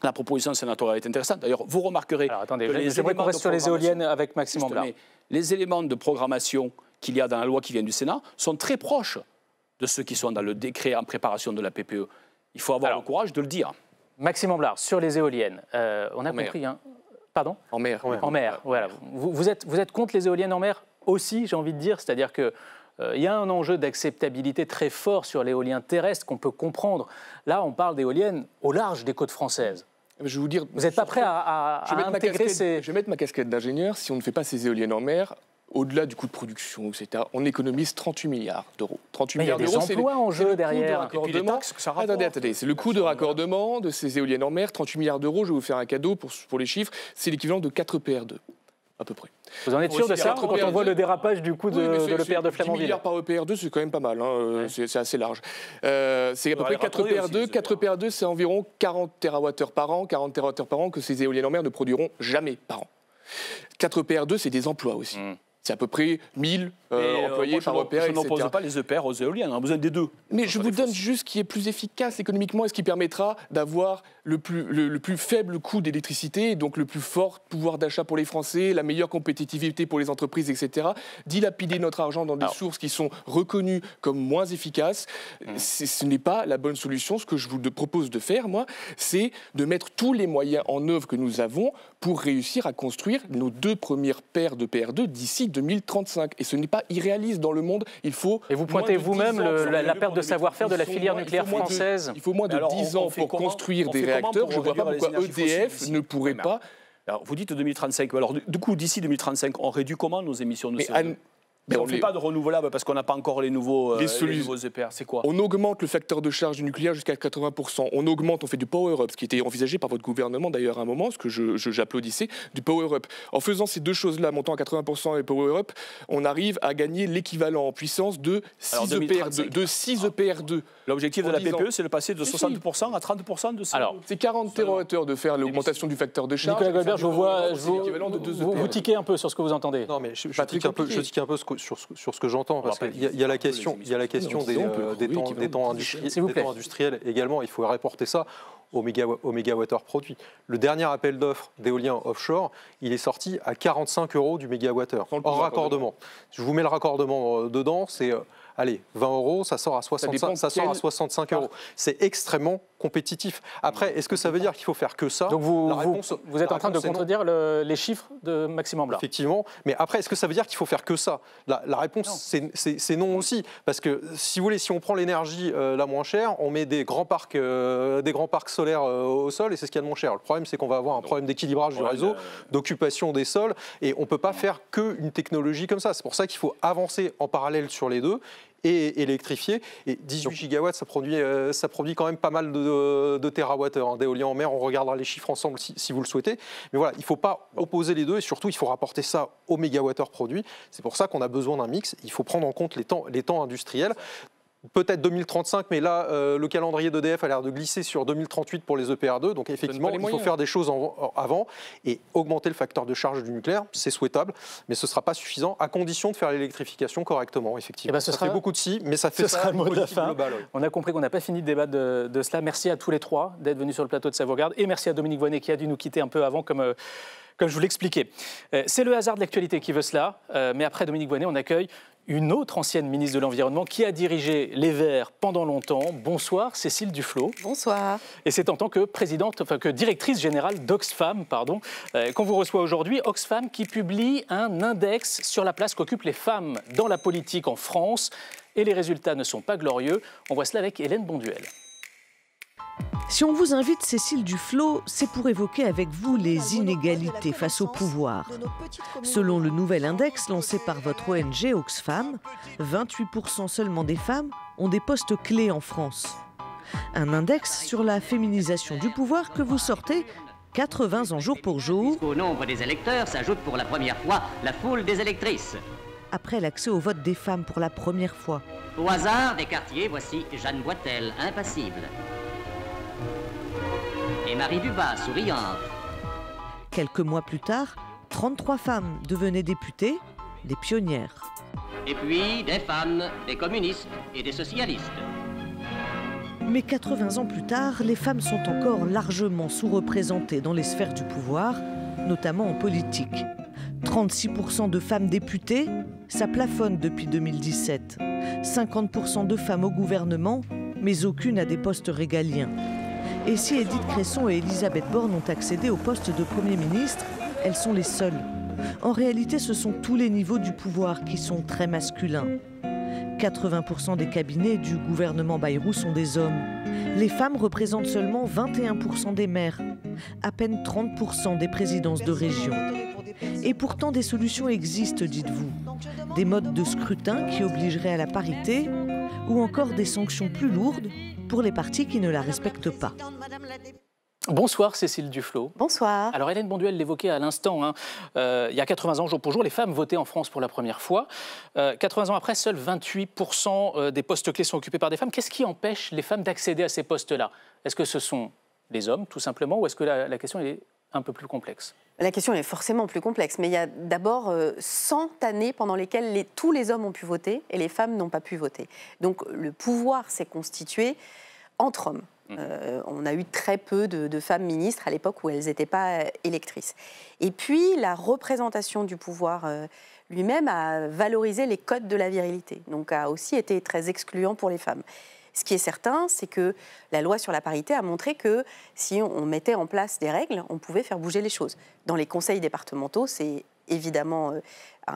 La proposition sénatoriale est intéressante. D'ailleurs, vous remarquerez... Alors, attendez, j'aimerais qu'on reste sur les éoliennes avec Maxime Amblard. Les éléments de programmation qu'il y a dans la loi qui vient du Sénat sont très proches de ceux qui sont dans le décret en préparation de la PPE. Il faut avoir le courage de le dire. Maxime Amblard, sur les éoliennes, on a compris... Pardon? En mer. Ouais. En mer, voilà. Vous êtes contre les éoliennes en mer aussi, j'ai envie de dire, c'est-à-dire qu'il y a un enjeu d'acceptabilité très fort sur l'éolien terrestre qu'on peut comprendre. Là, on parle d'éoliennes au large des côtes françaises. Je vais vous dire, vous n'êtes pas prêt à intégrer ces... Je vais mettre ma casquette d'ingénieur. Si on ne fait pas ces éoliennes en mer, au-delà du coût de production, etc., on économise 38 milliards d'euros. 38 milliards d'euros, c'est des emplois en jeu derrière. Attendez, c'est le coût de raccordement de ces éoliennes en mer. 38 milliards d'euros, je vais vous faire un cadeau pour les chiffres, c'est l'équivalent de 4 PR2, à peu près. Vous en êtes sûr de ça, quand on voit le dérapage du coût de l'EPR de Flamanville? 10 milliards par EPR2, c'est quand même pas mal, c'est assez large. C'est à peu près 4 EPR2. 4 EPR2, c'est environ 40 TWh par an, 40 TWh par an que ces éoliennes en mer ne produiront jamais par an. 4 EPR2, c'est des emplois aussi. C'est à peu près 1000 employés par EPR, etc. Je n'oppose pas les EPR aux éoliennes, on a besoin des deux. Mais je vous donne juste ce qui est plus efficace économiquement et ce qui permettra d'avoir le plus faible coût d'électricité, donc le plus fort pouvoir d'achat pour les Français, la meilleure compétitivité pour les entreprises, etc. Dilapider notre argent dans des sources qui sont reconnues comme moins efficaces, ce n'est pas la bonne solution. Ce que je vous propose de faire, moi, c'est de mettre tous les moyens en œuvre que nous avons pour réussir à construire nos 2 premières paires de PR2 d'ici 2035. Et ce n'est pas irréaliste dans le monde. Il faut... Et vous pointez vous-même la perte de savoir-faire de la filière nucléaire française. Il faut moins de 10 ans pour construire des réacteurs. Je ne vois pas pourquoi EDF ne pourrait pas... Alors, vous dites 2035. Alors, du coup, d'ici 2035, on réduit comment nos émissions de CO2 ? On ne fait pas de renouvelables parce qu'on n'a pas encore les nouveaux EPR. C'est quoi? On augmente le facteur de charge du nucléaire jusqu'à 80%. On fait du power-up, ce qui était envisagé par votre gouvernement d'ailleurs à un moment, ce que j'applaudissais, du power-up. En faisant ces deux choses-là, montant à 80% et power-up, on arrive à gagner l'équivalent en puissance de 6 EPR2. L'objectif de la PPE, c'est de passer de 60% à 30% de ça. Alors, c'est 40 TWh de faire l'augmentation du facteur de charge. Nicolas Goldberg, vous tiquez un peu sur ce que vous entendez. Non, mais je tique un peu sur ce que j'entends, parce qu'il y a la question des temps industriels également. Il faut rapporter ça au mégawattheure produit. Le dernier appel d'offres d'éolien offshore, il est sorti à 45 € du mégawattheure, hors raccordement. Je vous mets le raccordement dedans, c'est... Allez, 20 €, ça sort à 65 €. C'est extrêmement compétitif. Après, est-ce que ça veut dire qu'il faut faire que ça? Donc vous êtes en train de contredire les chiffres de Maxime Amblard. Effectivement. Mais après, est-ce que ça veut dire qu'il faut faire que ça? La réponse, c'est non aussi. Parce que, si vous voulez, si on prend l'énergie la moins chère, on met des grands parcs solaires au sol et c'est ce qu'il y a de moins cher. Le problème, c'est qu'on va avoir un problème d'équilibrage du réseau, d'occupation des sols et on ne peut pas faire qu'une technologie comme ça. C'est pour ça qu'il faut avancer en parallèle sur les deux et électrifier. Et 18 gigawatts, ça produit quand même pas mal de térawattheures d'éolien en mer. On regardera les chiffres ensemble si vous le souhaitez. Mais voilà, il ne faut pas opposer les deux et surtout, il faut rapporter ça au mégawattheure produit. C'est pour ça qu'on a besoin d'un mix. Il faut prendre en compte les temps industriels. peut-être 2035, mais là, le calendrier d'EDF a l'air de glisser sur 2038 pour les EPR2. Donc effectivement, il faut faire des choses avant et augmenter le facteur de charge du nucléaire. C'est souhaitable, mais ce ne sera pas suffisant à condition de faire l'électrification correctement, effectivement. Ça fait beaucoup de si, mais ça fait ça une politique globale. Oui. On a compris qu'on n'a pas fini de débattre de cela. Merci à tous les trois d'être venus sur le plateau de Savourgarde et merci à Dominique Voynet qui a dû nous quitter un peu avant comme je vous l'expliquais. C'est le hasard de l'actualité qui veut cela, mais après Dominique Voynet, on accueille une autre ancienne ministre de l'Environnement qui a dirigé les Verts pendant longtemps. Bonsoir, Cécile Duflot. Bonsoir. Et c'est en tant que directrice générale d'Oxfam, qu'on vous reçoit aujourd'hui. Oxfam qui publie un index sur la place qu'occupent les femmes dans la politique en France. Et les résultats ne sont pas glorieux. On voit cela avec Hélène Bonduel. Si on vous invite Cécile Duflot, c'est pour évoquer avec vous les inégalités face au pouvoir. Selon le nouvel index lancé par votre ONG Oxfam, 28% seulement des femmes ont des postes clés en France. Un index sur la féminisation du pouvoir que vous sortez 80 ans jour pour jour. Au nombre des électeurs s'ajoute pour la première fois la foule des électrices. Après l'accès au vote des femmes pour la première fois. Au hasard des quartiers, voici Jeanne Boitel, impassible. Et Marie Dubas, souriante. Quelques mois plus tard, 33 femmes devenaient députées, des pionnières. Et puis des femmes, des communistes et des socialistes. Mais 80 ans plus tard, les femmes sont encore largement sous-représentées dans les sphères du pouvoir, notamment en politique. 36% de femmes députées, ça plafonne depuis 2017. 50% de femmes au gouvernement, mais aucune à des postes régaliens. Et si Édith Cresson et Elisabeth Borne ont accédé au poste de Premier ministre, elles sont les seules. En réalité, ce sont tous les niveaux du pouvoir qui sont très masculins. 80% des cabinets du gouvernement Bayrou sont des hommes. Les femmes représentent seulement 21% des maires, à peine 30% des présidences de région. Et pourtant, des solutions existent, dites-vous. Des modes de scrutin qui obligeraient à la parité, ou encore des sanctions plus lourdes pour les partis qui ne la respectent pas. Bonsoir Cécile Duflot. Bonsoir. Alors Hélène Bonduel l'évoquait à l'instant, il y a 80 ans jour pour jour, les femmes votaient en France pour la première fois. 80 ans après, seuls 28% des postes clés sont occupés par des femmes. Qu'est-ce qui empêche les femmes d'accéder à ces postes-là? Est-ce que ce sont les hommes tout simplement ou est-ce que la question est un peu plus complexe? La question est forcément plus complexe, mais il y a d'abord 100 années pendant lesquelles tous les hommes ont pu voter et les femmes n'ont pas pu voter. Donc le pouvoir s'est constitué entre hommes. On a eu très peu de femmes ministres à l'époque où elles n'étaient pas électrices. Et puis la représentation du pouvoir lui-même a valorisé les codes de la virilité, donc a aussi été très excluant pour les femmes. Ce qui est certain, c'est que la loi sur la parité a montré que si on mettait en place des règles, on pouvait faire bouger les choses. Dans les conseils départementaux, c'est évidemment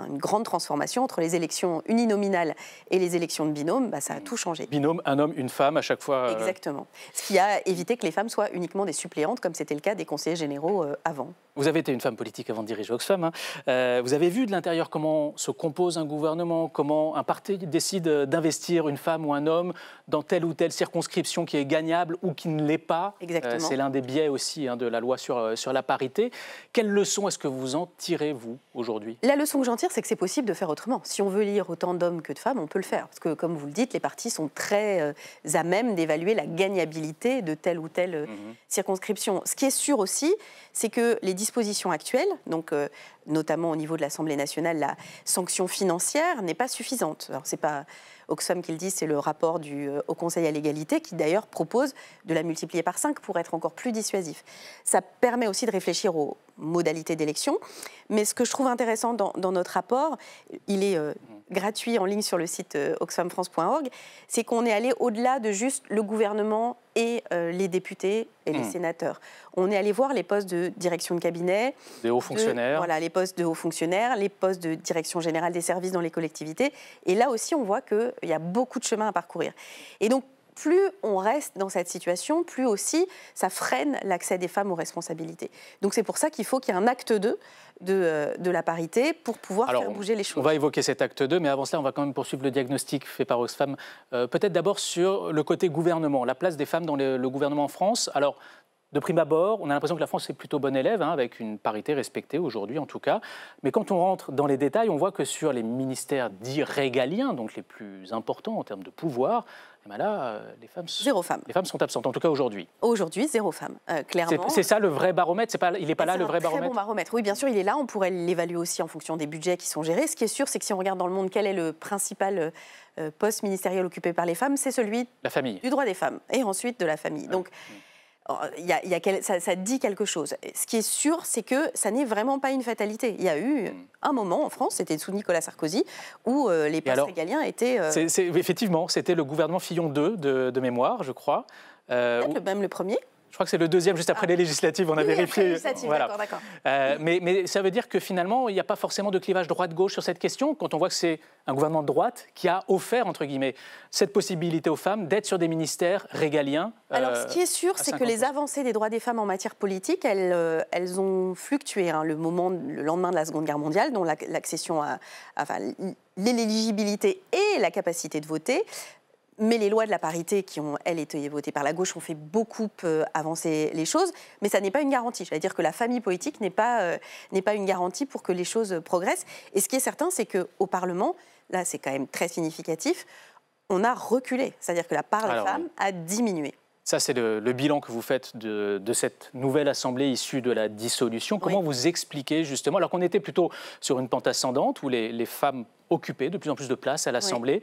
une grande transformation entre les élections uninominales et les élections de binôme, ça a tout changé. Binôme, un homme, une femme à chaque fois. Exactement. Ce qui a évité que les femmes soient uniquement des suppléantes, comme c'était le cas des conseillers généraux avant. Vous avez été une femme politique avant de diriger Oxfam. Vous avez vu de l'intérieur comment se compose un gouvernement, comment un parti décide d'investir une femme ou un homme dans telle ou telle circonscription qui est gagnable ou qui ne l'est pas. Exactement. C'est l'un des biais aussi de la loi sur la parité. Quelle leçon est-ce que vous en tirez, vous, aujourd'hui? La leçon que j'en tire, c'est que c'est possible de faire autrement. Si on veut lire autant d'hommes que de femmes, on peut le faire. Parce que, comme vous le dites, les partis sont très à même d'évaluer la gagnabilité de telle ou telle circonscription. Ce qui est sûr aussi, c'est que les dispositions actuelles, donc notamment au niveau de l'Assemblée nationale, la sanction financière n'est pas suffisante. Alors, c'est pas Oxfam qui le dit, c'est le rapport du Haut Conseil à l'égalité qui d'ailleurs propose de la multiplier par 5 pour être encore plus dissuasif. Ça permet aussi de réfléchir aux modalités d'élection, mais ce que je trouve intéressant dans notre rapport, il est gratuit en ligne sur le site oxfamfrance.org, c'est qu'on est allé au-delà de juste le gouvernement et les députés et les sénateurs. On est allé voir les postes de direction de cabinet, des hauts fonctionnaires, les postes de hauts fonctionnaires, les postes de direction générale des services dans les collectivités. Et là aussi, on voit qu'il y a beaucoup de chemin à parcourir. Et donc, plus on reste dans cette situation, plus aussi ça freine l'accès des femmes aux responsabilités. Donc c'est pour ça qu'il faut qu'il y ait un acte 2 de la parité pour pouvoir faire bouger les choses. On va évoquer cet acte 2, mais avant cela, on va quand même poursuivre le diagnostic fait par Oxfam. Peut-être d'abord sur le côté gouvernement, la place des femmes dans le gouvernement en France. Alors, De prime abord, on a l'impression que la France est plutôt bonne élève, avec une parité respectée aujourd'hui en tout cas. Mais quand on rentre dans les détails, on voit que sur les ministères dits régaliens, donc les plus importants en termes de pouvoir, eh bien là, zéro femme. Les femmes sont absentes, en tout cas aujourd'hui. Aujourd'hui, zéro femme, clairement. C'est ça le vrai baromètre, il n'est pas là le vrai baromètre. C'est un très bon baromètre. Oui, bien sûr, il est là. On pourrait l'évaluer aussi en fonction des budgets qui sont gérés. Ce qui est sûr, c'est que si on regarde dans le monde quel est le principal poste ministériel occupé par les femmes, c'est celui du droit des femmes et ensuite de la famille. Donc, ça dit quelque chose. Ce qui est sûr, c'est que ça n'est vraiment pas une fatalité. Il y a eu un moment en France, c'était sous Nicolas Sarkozy, où les postes régaliens étaient... Effectivement, c'était le gouvernement Fillon 2 de mémoire, je crois. Peut-être même le premier. Je crois que c'est le deuxième, juste après les législatives, on a vérifié. Voilà. D'accord. Mais ça veut dire que finalement, il n'y a pas forcément de clivage droite-gauche sur cette question, quand on voit que c'est un gouvernement de droite qui a offert, entre guillemets, cette possibilité aux femmes d'être sur des ministères régaliens. Alors, ce qui est sûr, c'est que les avancées des droits des femmes en matière politique, elles ont fluctué. Le lendemain de la Seconde Guerre mondiale, dont l'accession l'éligibilité et la capacité de voter. Mais les lois de la parité qui ont, elles, été votées par la gauche ont fait beaucoup avancer les choses, mais ça n'est pas une garantie. J'allais dire que la famille politique n'est pas une garantie pour que les choses progressent. Et ce qui est certain, c'est qu'au Parlement, là c'est quand même très significatif, on a reculé. C'est-à-dire que la part des femmes a diminué. Ça, c'est le bilan que vous faites de cette nouvelle Assemblée issue de la dissolution. Comment vous expliquez justement, alors qu'on était plutôt sur une pente ascendante, où les femmes occupaient de plus en plus de place à l'Assemblée,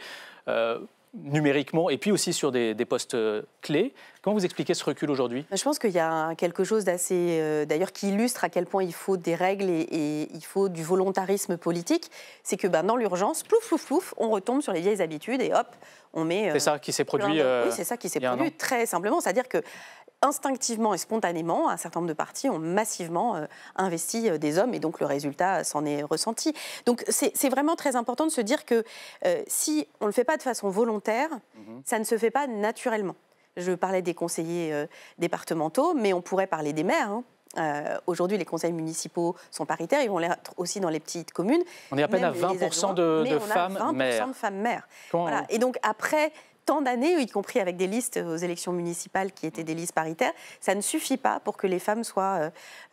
numériquement, et puis aussi sur des postes clés. Comment vous expliquez ce recul aujourd'hui ? Je pense qu'il y a quelque chose d'assez, d'ailleurs, qui illustre à quel point il faut des règles et il faut du volontarisme politique. C'est que dans l'urgence, plouf, on retombe sur les vieilles habitudes et hop, on met... C'est ça qui s'est produit Oui, c'est ça qui s'est produit, très simplement. C'est-à-dire que instinctivement et spontanément, un certain nombre de partis ont massivement investi des hommes et donc le résultat s'en est ressenti. Donc c'est vraiment très important de se dire que si on ne le fait pas de façon volontaire, ça ne se fait pas naturellement. Je parlais des conseillers départementaux, mais on pourrait parler des maires. Aujourd'hui, les conseils municipaux sont paritaires, ils vont l'être aussi dans les petites communes. On est à peine à 20% de femmes maires. 20% de femmes maires. Voilà. Et donc après tant d'années, y compris avec des listes aux élections municipales qui étaient des listes paritaires, ça ne suffit pas pour que les femmes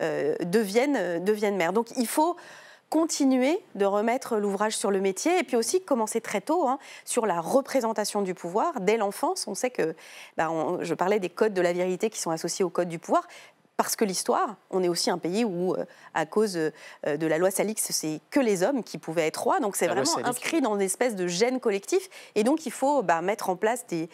deviennent maires. Donc il faut continuer de remettre l'ouvrage sur le métier et puis aussi commencer très tôt sur la représentation du pouvoir. Dès l'enfance, on sait que, je parlais des codes de la vérité qui sont associés au code du pouvoir. Parce que l'histoire, on est aussi un pays où, à cause de la loi Salix, c'est que les hommes qui pouvaient être rois. Donc c'est vraiment inscrit dans une espèce de gène collectif. Et donc il faut mettre en place des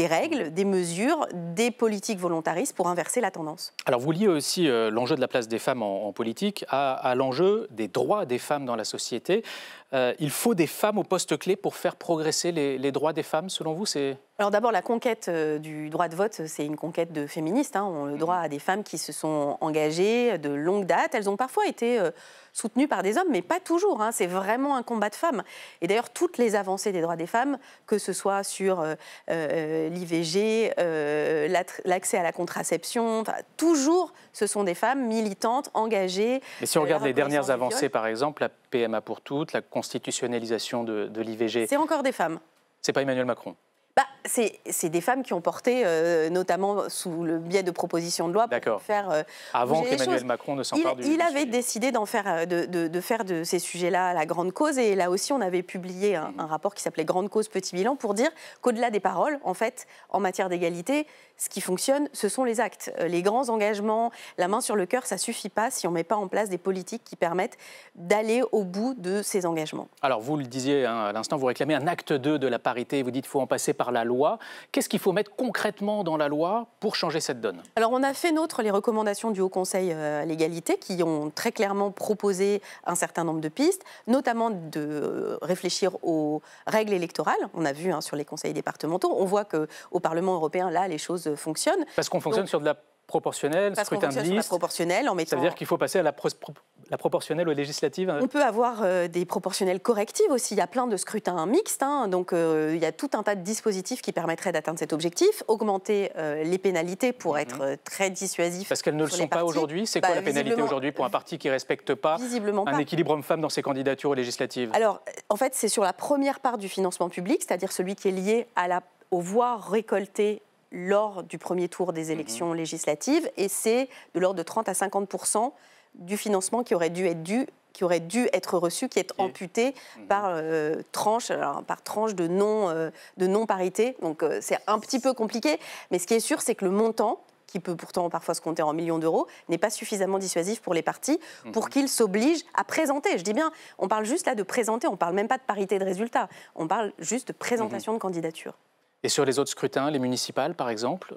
règles, des mesures, des politiques volontaristes pour inverser la tendance. Alors vous liez aussi l'enjeu de la place des femmes en politique à l'enjeu des droits des femmes dans la société. Il faut des femmes au poste clé pour faire progresser les droits des femmes, selon vous, Alors d'abord, la conquête du droit de vote, c'est une conquête de féministes. On a le droit à des femmes qui se sont engagées de longue date. Elles ont parfois été soutenues par des hommes, mais pas toujours. C'est vraiment un combat de femmes. Et d'ailleurs, toutes les avancées des droits des femmes, que ce soit sur l'IVG, l'accès à la contraception, toujours, ce sont des femmes militantes, engagées. Mais si on regarde les dernières avancées, par exemple, la PMA pour toutes, la constitutionnalisation de l'IVG... C'est encore des femmes. C'est pas Emmanuel Macron. C'est des femmes qui ont porté, notamment sous le biais de propositions de loi, pour faire avant qu'Emmanuel Macron ne s'empare du sujet. Il avait décidé d'en faire, de faire de ces sujets-là la grande cause. Et là aussi, on avait publié un rapport qui s'appelait Grande cause, petit bilan, pour dire qu'au-delà des paroles, en fait, en matière d'égalité, ce qui fonctionne, ce sont les actes. Les grands engagements, la main sur le cœur, ça ne suffit pas si on ne met pas en place des politiques qui permettent d'aller au bout de ces engagements. Alors, vous le disiez à l'instant, vous réclamez un acte 2 de la parité. Vous dites qu'il faut en passer par la loi. Qu'est-ce qu'il faut mettre concrètement dans la loi pour changer cette donne ? Alors, on a fait nôtre les recommandations du Haut Conseil à l'égalité qui ont très clairement proposé un certain nombre de pistes, notamment de réfléchir aux règles électorales. On a vu sur les conseils départementaux. On voit qu'au Parlement européen, là, les choses fonctionnent. Parce qu'on fonctionne sur de la proportionnelle, scrutin de liste. Ça veut dire qu'il faut passer à la proportionnelle aux législatives. On peut avoir des proportionnelles correctives aussi. Il y a plein de scrutins mixtes. Donc il y a tout un tas de dispositifs qui permettraient d'atteindre cet objectif. Augmenter les pénalités pour être très dissuasif. Parce qu'elles ne le sont pas aujourd'hui. C'est quoi la pénalité aujourd'hui pour un parti qui ne respecte pas un équilibre homme-femme dans ses candidatures aux législatives ? Alors, en fait, c'est sur la première part du financement public, c'est-à-dire celui qui est lié aux voix récoltées lors du premier tour des élections législatives, et c'est de l'ordre de 30 à 50% du financement qui aurait dû être reçu, qui est amputé par tranche de non-parité. Donc c'est un petit peu compliqué, mais ce qui est sûr, c'est que le montant, qui peut pourtant parfois se compter en millions d'euros, n'est pas suffisamment dissuasif pour les partis pour qu'ils s'obligent à présenter. Je dis bien, on parle juste là de présenter, on ne parle même pas de parité de résultats, on parle juste de présentation de candidature. Et sur les autres scrutins, les municipales par exemple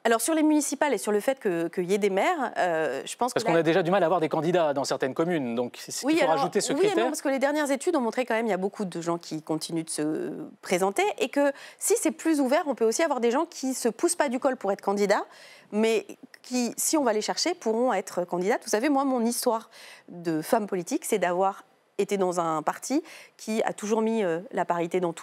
Alors sur les municipales et sur le fait qu'il y ait des maires, je pense que... Parce qu'on a déjà du mal à avoir des candidats dans certaines communes, donc il faut rajouter ce critère. Oui et non, parce que les dernières études ont montré quand même qu'il y a beaucoup de gens qui continuent de se présenter et que si c'est plus ouvert, on peut aussi avoir des gens qui ne se poussent pas du col pour être candidats, mais qui, si on va les chercher, pourront être candidates. Vous savez, moi, mon histoire de femme politique, c'est d'avoir été dans un parti qui a toujours mis la parité dans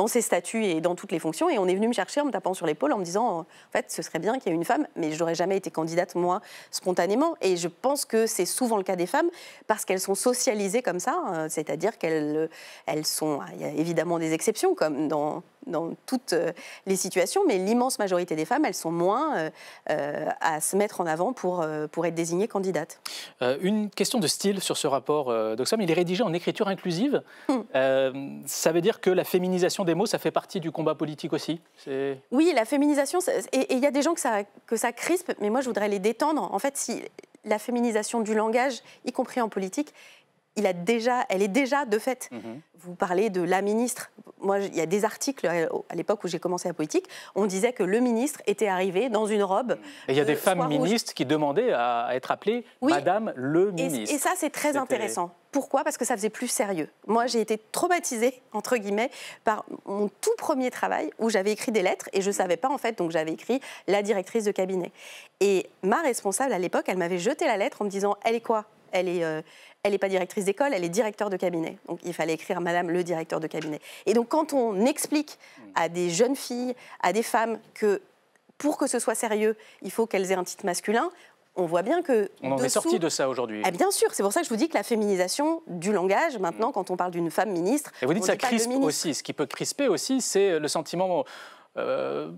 ses statuts et dans toutes les fonctions. Et on est venu me chercher en me tapant sur l'épaule en me disant, en fait, ce serait bien qu'il y ait une femme, mais je n'aurais jamais été candidate, moi, spontanément. Et je pense que c'est souvent le cas des femmes parce qu'elles sont socialisées comme ça, c'est-à-dire qu'elles sont... Il y a évidemment des exceptions, comme dans toutes les situations, mais l'immense majorité des femmes, elles sont moins à se mettre en avant pour être désignées candidates. Une question de style sur ce rapport d'Oxfam, il est rédigé en écriture inclusive. Ça veut dire que la féminisation des mots, ça fait partie du combat politique aussi? Oui, la féminisation, et il y a des gens que ça crispe, mais moi je voudrais les détendre. En fait, si la féminisation du langage, y compris en politique, elle est déjà de fait. Vous parlez de la ministre. Moi, il y a des articles, à l'époque où j'ai commencé la politique, on disait que le ministre était arrivé dans une robe. Et il y a des femmes ministres qui demandaient à être appelées Madame le ministre. Et ça, c'est très intéressant. Pourquoi ? Parce que ça faisait plus sérieux. Moi, j'ai été traumatisée, entre guillemets, par mon tout premier travail où j'avais écrit des lettres et je ne savais pas, en fait, donc j'avais écrit la directrice de cabinet. Et ma responsable, à l'époque, elle m'avait jeté la lettre en me disant, elle est quoi ? Elle n'est pas directrice d'école, elle est directeur de cabinet. Donc il fallait écrire Madame le directeur de cabinet. Et donc quand on explique à des jeunes filles, à des femmes que pour que ce soit sérieux, il faut qu'elles aient un titre masculin, on voit bien que... On en est sorti de ça aujourd'hui. Bien sûr, c'est pour ça que je vous dis que la féminisation du langage, maintenant, quand on parle d'une femme ministre... Et vous dites que ça crispe aussi. Ce qui peut crisper aussi, c'est le sentiment...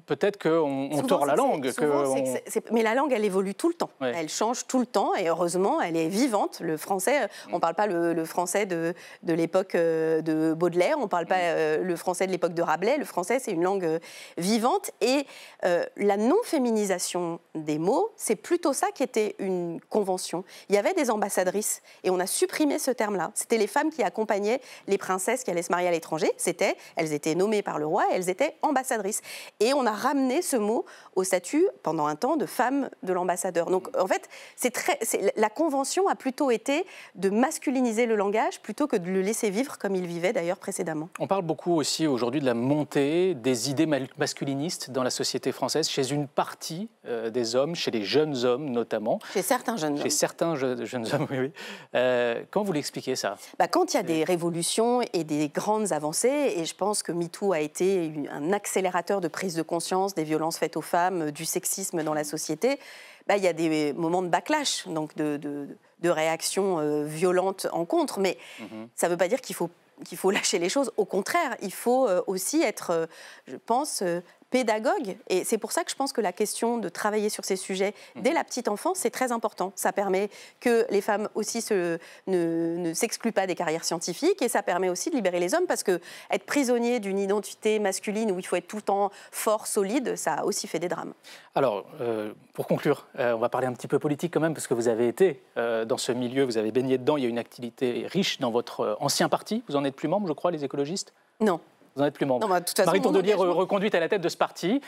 peut-être qu'on tord la langue. Mais la langue, elle évolue tout le temps. Ouais. Elle change tout le temps et heureusement, elle est vivante. Le français, on ne parle pas le français de l'époque de Baudelaire, on ne parle pas le français de l'époque de Rabelais. Le français, c'est une langue vivante et la non-féminisation des mots, c'est plutôt ça qui était une convention. Il y avait des ambassadrices et on a supprimé ce terme-là. C'était les femmes qui accompagnaient les princesses qui allaient se marier à l'étranger. Elles étaient nommées par le roi et elles étaient ambassadrices. Et on a ramené ce mot au statut, pendant un temps, de femme de l'ambassadeur. Donc, en fait, la convention a plutôt été de masculiniser le langage plutôt que de le laisser vivre comme il vivait d'ailleurs précédemment. On parle beaucoup aussi aujourd'hui de la montée des idées masculinistes dans la société française, chez une partie des hommes, chez les jeunes hommes notamment. Chez certains jeunes hommes. Chez certains jeunes hommes, oui. Comment vous l'expliquez ça ? Quand il y a des révolutions et des grandes avancées, et je pense que MeToo a été un accélérateur de prise de conscience des violences faites aux femmes, du sexisme dans la société, il y a des moments de backlash, donc de réactions violentes en contre, mais ça ne veut pas dire qu'il faut lâcher les choses. Au contraire, il faut aussi être, je pense, pédagogue. Et c'est pour ça que je pense que la question de travailler sur ces sujets dès la petite enfance, c'est très important. Ça permet que les femmes aussi ne s'excluent pas des carrières scientifiques et ça permet aussi de libérer les hommes parce que être prisonnier d'une identité masculine où il faut être tout le temps fort, solide, ça a aussi fait des drames. Alors, pour conclure, on va parler un petit peu politique quand même parce que vous avez été dans ce milieu, vous avez baigné dedans, il y a une activité riche dans votre ancien parti. Vous en êtes plus membre, je crois, les écologistes ? Non. Vous n'en êtes plus membre. Non, de toute façon, Marie Tondelier, reconduite à la tête de ce parti.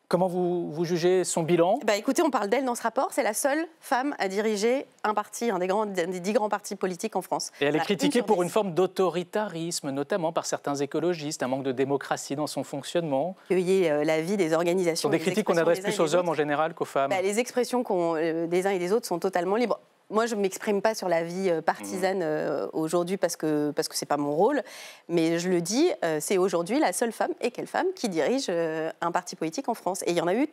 Comment vous jugez son bilan ? Écoutez, on parle d'elle dans ce rapport. C'est la seule femme à diriger un parti, un des 10 grands partis politiques en France. Et elle est critiquée pour une forme d'autoritarisme, notamment par certains écologistes, un manque de démocratie dans son fonctionnement. Il y ait l'avis des organisations. Ce sont des critiques qu'on adresse plus aux hommes en général qu'aux femmes. Les expressions des uns et des autres sont totalement libres. Moi, je ne m'exprime pas sur la vie partisane aujourd'hui parce que ce n'est pas mon rôle, mais je le dis, c'est aujourd'hui la seule femme, et quelle femme, qui dirige un parti politique en France. Et il y en a eu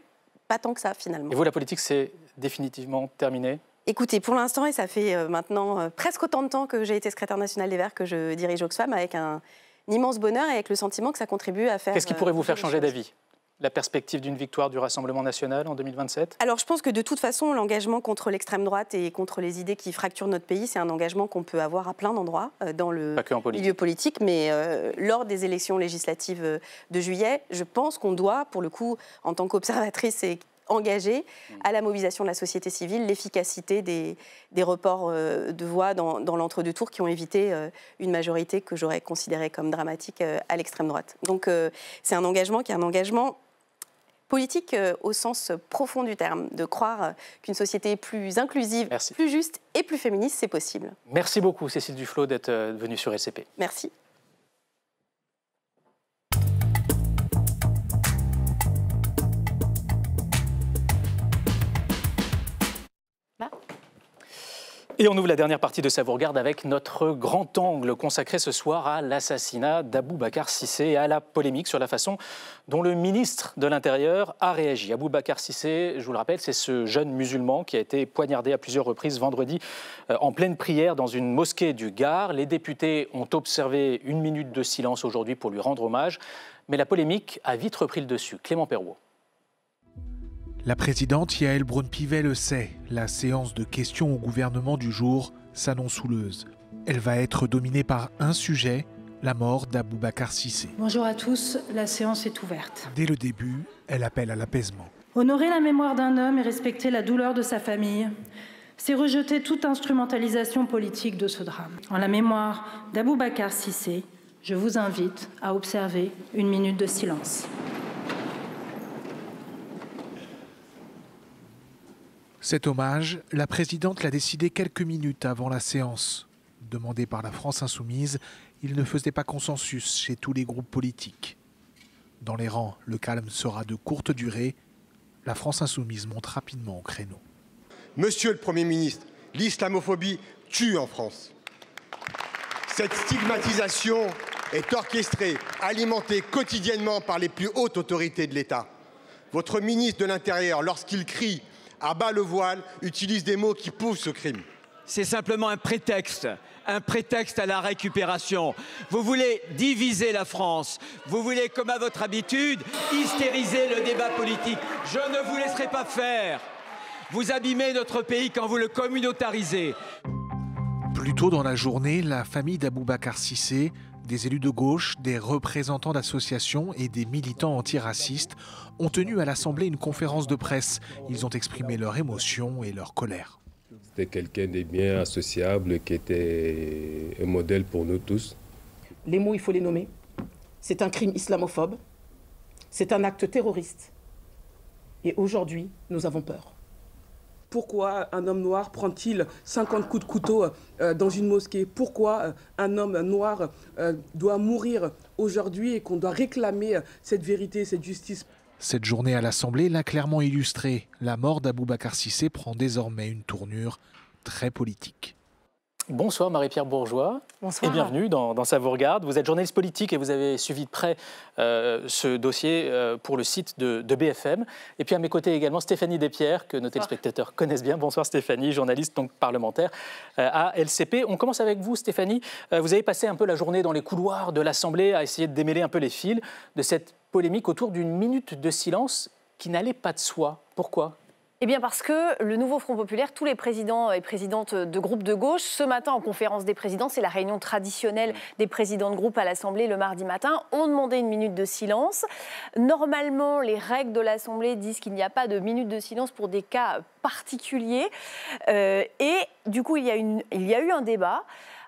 pas tant que ça, finalement. Et vous, la politique, c'est définitivement terminé ? Écoutez, pour l'instant, et ça fait maintenant presque autant de temps que j'ai été secrétaire nationale des Verts que je dirige Oxfam, avec un immense bonheur et avec le sentiment que ça contribue à faire... Qu'est-ce qui pourrait vous faire changer d'avis ? la perspective d'une victoire du Rassemblement national en 2027 ? Alors je pense que de toute façon, l'engagement contre l'extrême droite et contre les idées qui fracturent notre pays, c'est un engagement qu'on peut avoir à plein d'endroits dans le milieu politique. Mais lors des élections législatives de juillet, je pense qu'on doit, pour le coup, en tant qu'observatrice et engagée à la mobilisation de la société civile, l'efficacité des reports de voix dans l'entre-deux tours qui ont évité une majorité que j'aurais considérée comme dramatique à l'extrême droite. Donc c'est un engagement qui est un engagement politique au sens profond du terme, de croire qu'une société plus inclusive, plus juste et plus féministe, c'est possible. Merci beaucoup Cécile Duflot d'être venue sur LCP. Merci. Et on ouvre la dernière partie de Ça vous regarde avec notre grand angle consacré ce soir à l'assassinat d'Aboubacar Cissé et à la polémique sur la façon dont le ministre de l'Intérieur a réagi. Aboubacar Cissé, je vous le rappelle, c'est ce jeune musulman qui a été poignardé à plusieurs reprises vendredi en pleine prière dans une mosquée du Gard. Les députés ont observé 1 minute de silence aujourd'hui pour lui rendre hommage, mais la polémique a vite repris le dessus. Clément Perrault. La présidente Yaël Braun-Pivet le sait, la séance de questions au gouvernement du jour s'annonce houleuse. Elle va être dominée par un sujet, la mort d'Aboubacar Cissé. Bonjour à tous, la séance est ouverte. Dès le début, elle appelle à l'apaisement. Honorer la mémoire d'un homme et respecter la douleur de sa famille, c'est rejeter toute instrumentalisation politique de ce drame. En la mémoire d'Aboubacar Cissé, je vous invite à observer 1 minute de silence. Cet hommage, la présidente l'a décidé quelques minutes avant la séance. Demandé par la France insoumise, il ne faisait pas consensus chez tous les groupes politiques. Dans les rangs, le calme sera de courte durée. La France insoumise monte rapidement au créneau. Monsieur le Premier ministre, l'islamophobie tue en France. Cette stigmatisation est orchestrée, alimentée quotidiennement par les plus hautes autorités de l'État. Votre ministre de l'Intérieur, lorsqu'il crie « à bas le voile », utilise des mots qui poussent ce crime. C'est simplement un prétexte à la récupération. Vous voulez diviser la France, vous voulez, comme à votre habitude, hystériser le débat politique. Je ne vous laisserai pas faire. Vous abîmez notre pays quand vous le communautarisez. Plus tôt dans la journée, la famille d'Aboubacar Cissé, des élus de gauche, des représentants d'associations et des militants antiracistes ont tenu à l'Assemblée une conférence de presse. Ils ont exprimé leur émotion et leur colère. C'était quelqu'un de bien associable, qui était un modèle pour nous tous. Les mots, il faut les nommer. C'est un crime islamophobe. C'est un acte terroriste. Et aujourd'hui, nous avons peur. Pourquoi un homme noir prend-il 50 coups de couteau dans une mosquée? Pourquoi un homme noir doit mourir aujourd'hui et qu'on doit réclamer cette vérité, cette justice? Cette journée à l'Assemblée l'a clairement illustré. La mort d'Aboubacar Cissé prend désormais une tournure très politique. Bonsoir Marie-Pierre Bourgeois. Bonsoir. Et bienvenue dans Ça vous regarde. Vous êtes journaliste politique et vous avez suivi de près ce dossier pour le site de BFM. Et puis à mes côtés également Stéphanie Despierres, que nos téléspectateurs connaissent bien. Bonsoir Stéphanie, journaliste donc parlementaire à LCP. On commence avec vous Stéphanie. Vous avez passé un peu la journée dans les couloirs de l'Assemblée à essayer de démêler un peu les fils de cette polémique autour d'une minute de silence qui n'allait pas de soi. Pourquoi ? Eh bien parce que le nouveau Front populaire, tous les présidents et présidentes de groupes de gauche, ce matin en conférence des présidents, c'est la réunion traditionnelle des présidents de groupe à l'Assemblée le mardi matin, ont demandé 1 minute de silence. Normalement, les règles de l'Assemblée disent qu'il n'y a pas de minute de silence pour des cas particuliers. Et du coup, il y a eu un débat.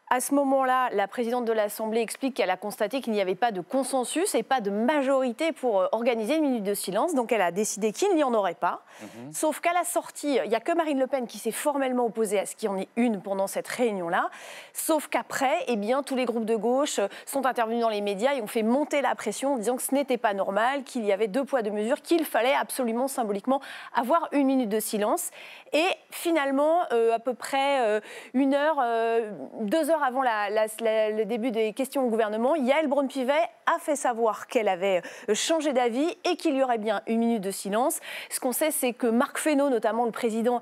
À ce moment-là, la présidente de l'Assemblée explique qu'elle a constaté qu'il n'y avait pas de consensus et pas de majorité pour organiser 1 minute de silence. Donc elle a décidé qu'il n'y en aurait pas. Sauf qu'à la sortie, il n'y a que Marine Le Pen qui s'est formellement opposée à ce qu'il y en ait une pendant cette réunion-là. Sauf qu'après, eh bien, tous les groupes de gauche sont intervenus dans les médias et ont fait monter la pression en disant que ce n'était pas normal, qu'il y avait 2 poids 2 mesures, qu'il fallait absolument symboliquement avoir 1 minute de silence. Et finalement, à peu près 1 heure, 2 heures heures avant le début des questions au gouvernement, Yaël Braun-Pivet a fait savoir qu'elle avait changé d'avis et qu'il y aurait bien une minute de silence. Ce qu'on sait, c'est que Marc Fesneau, notamment le président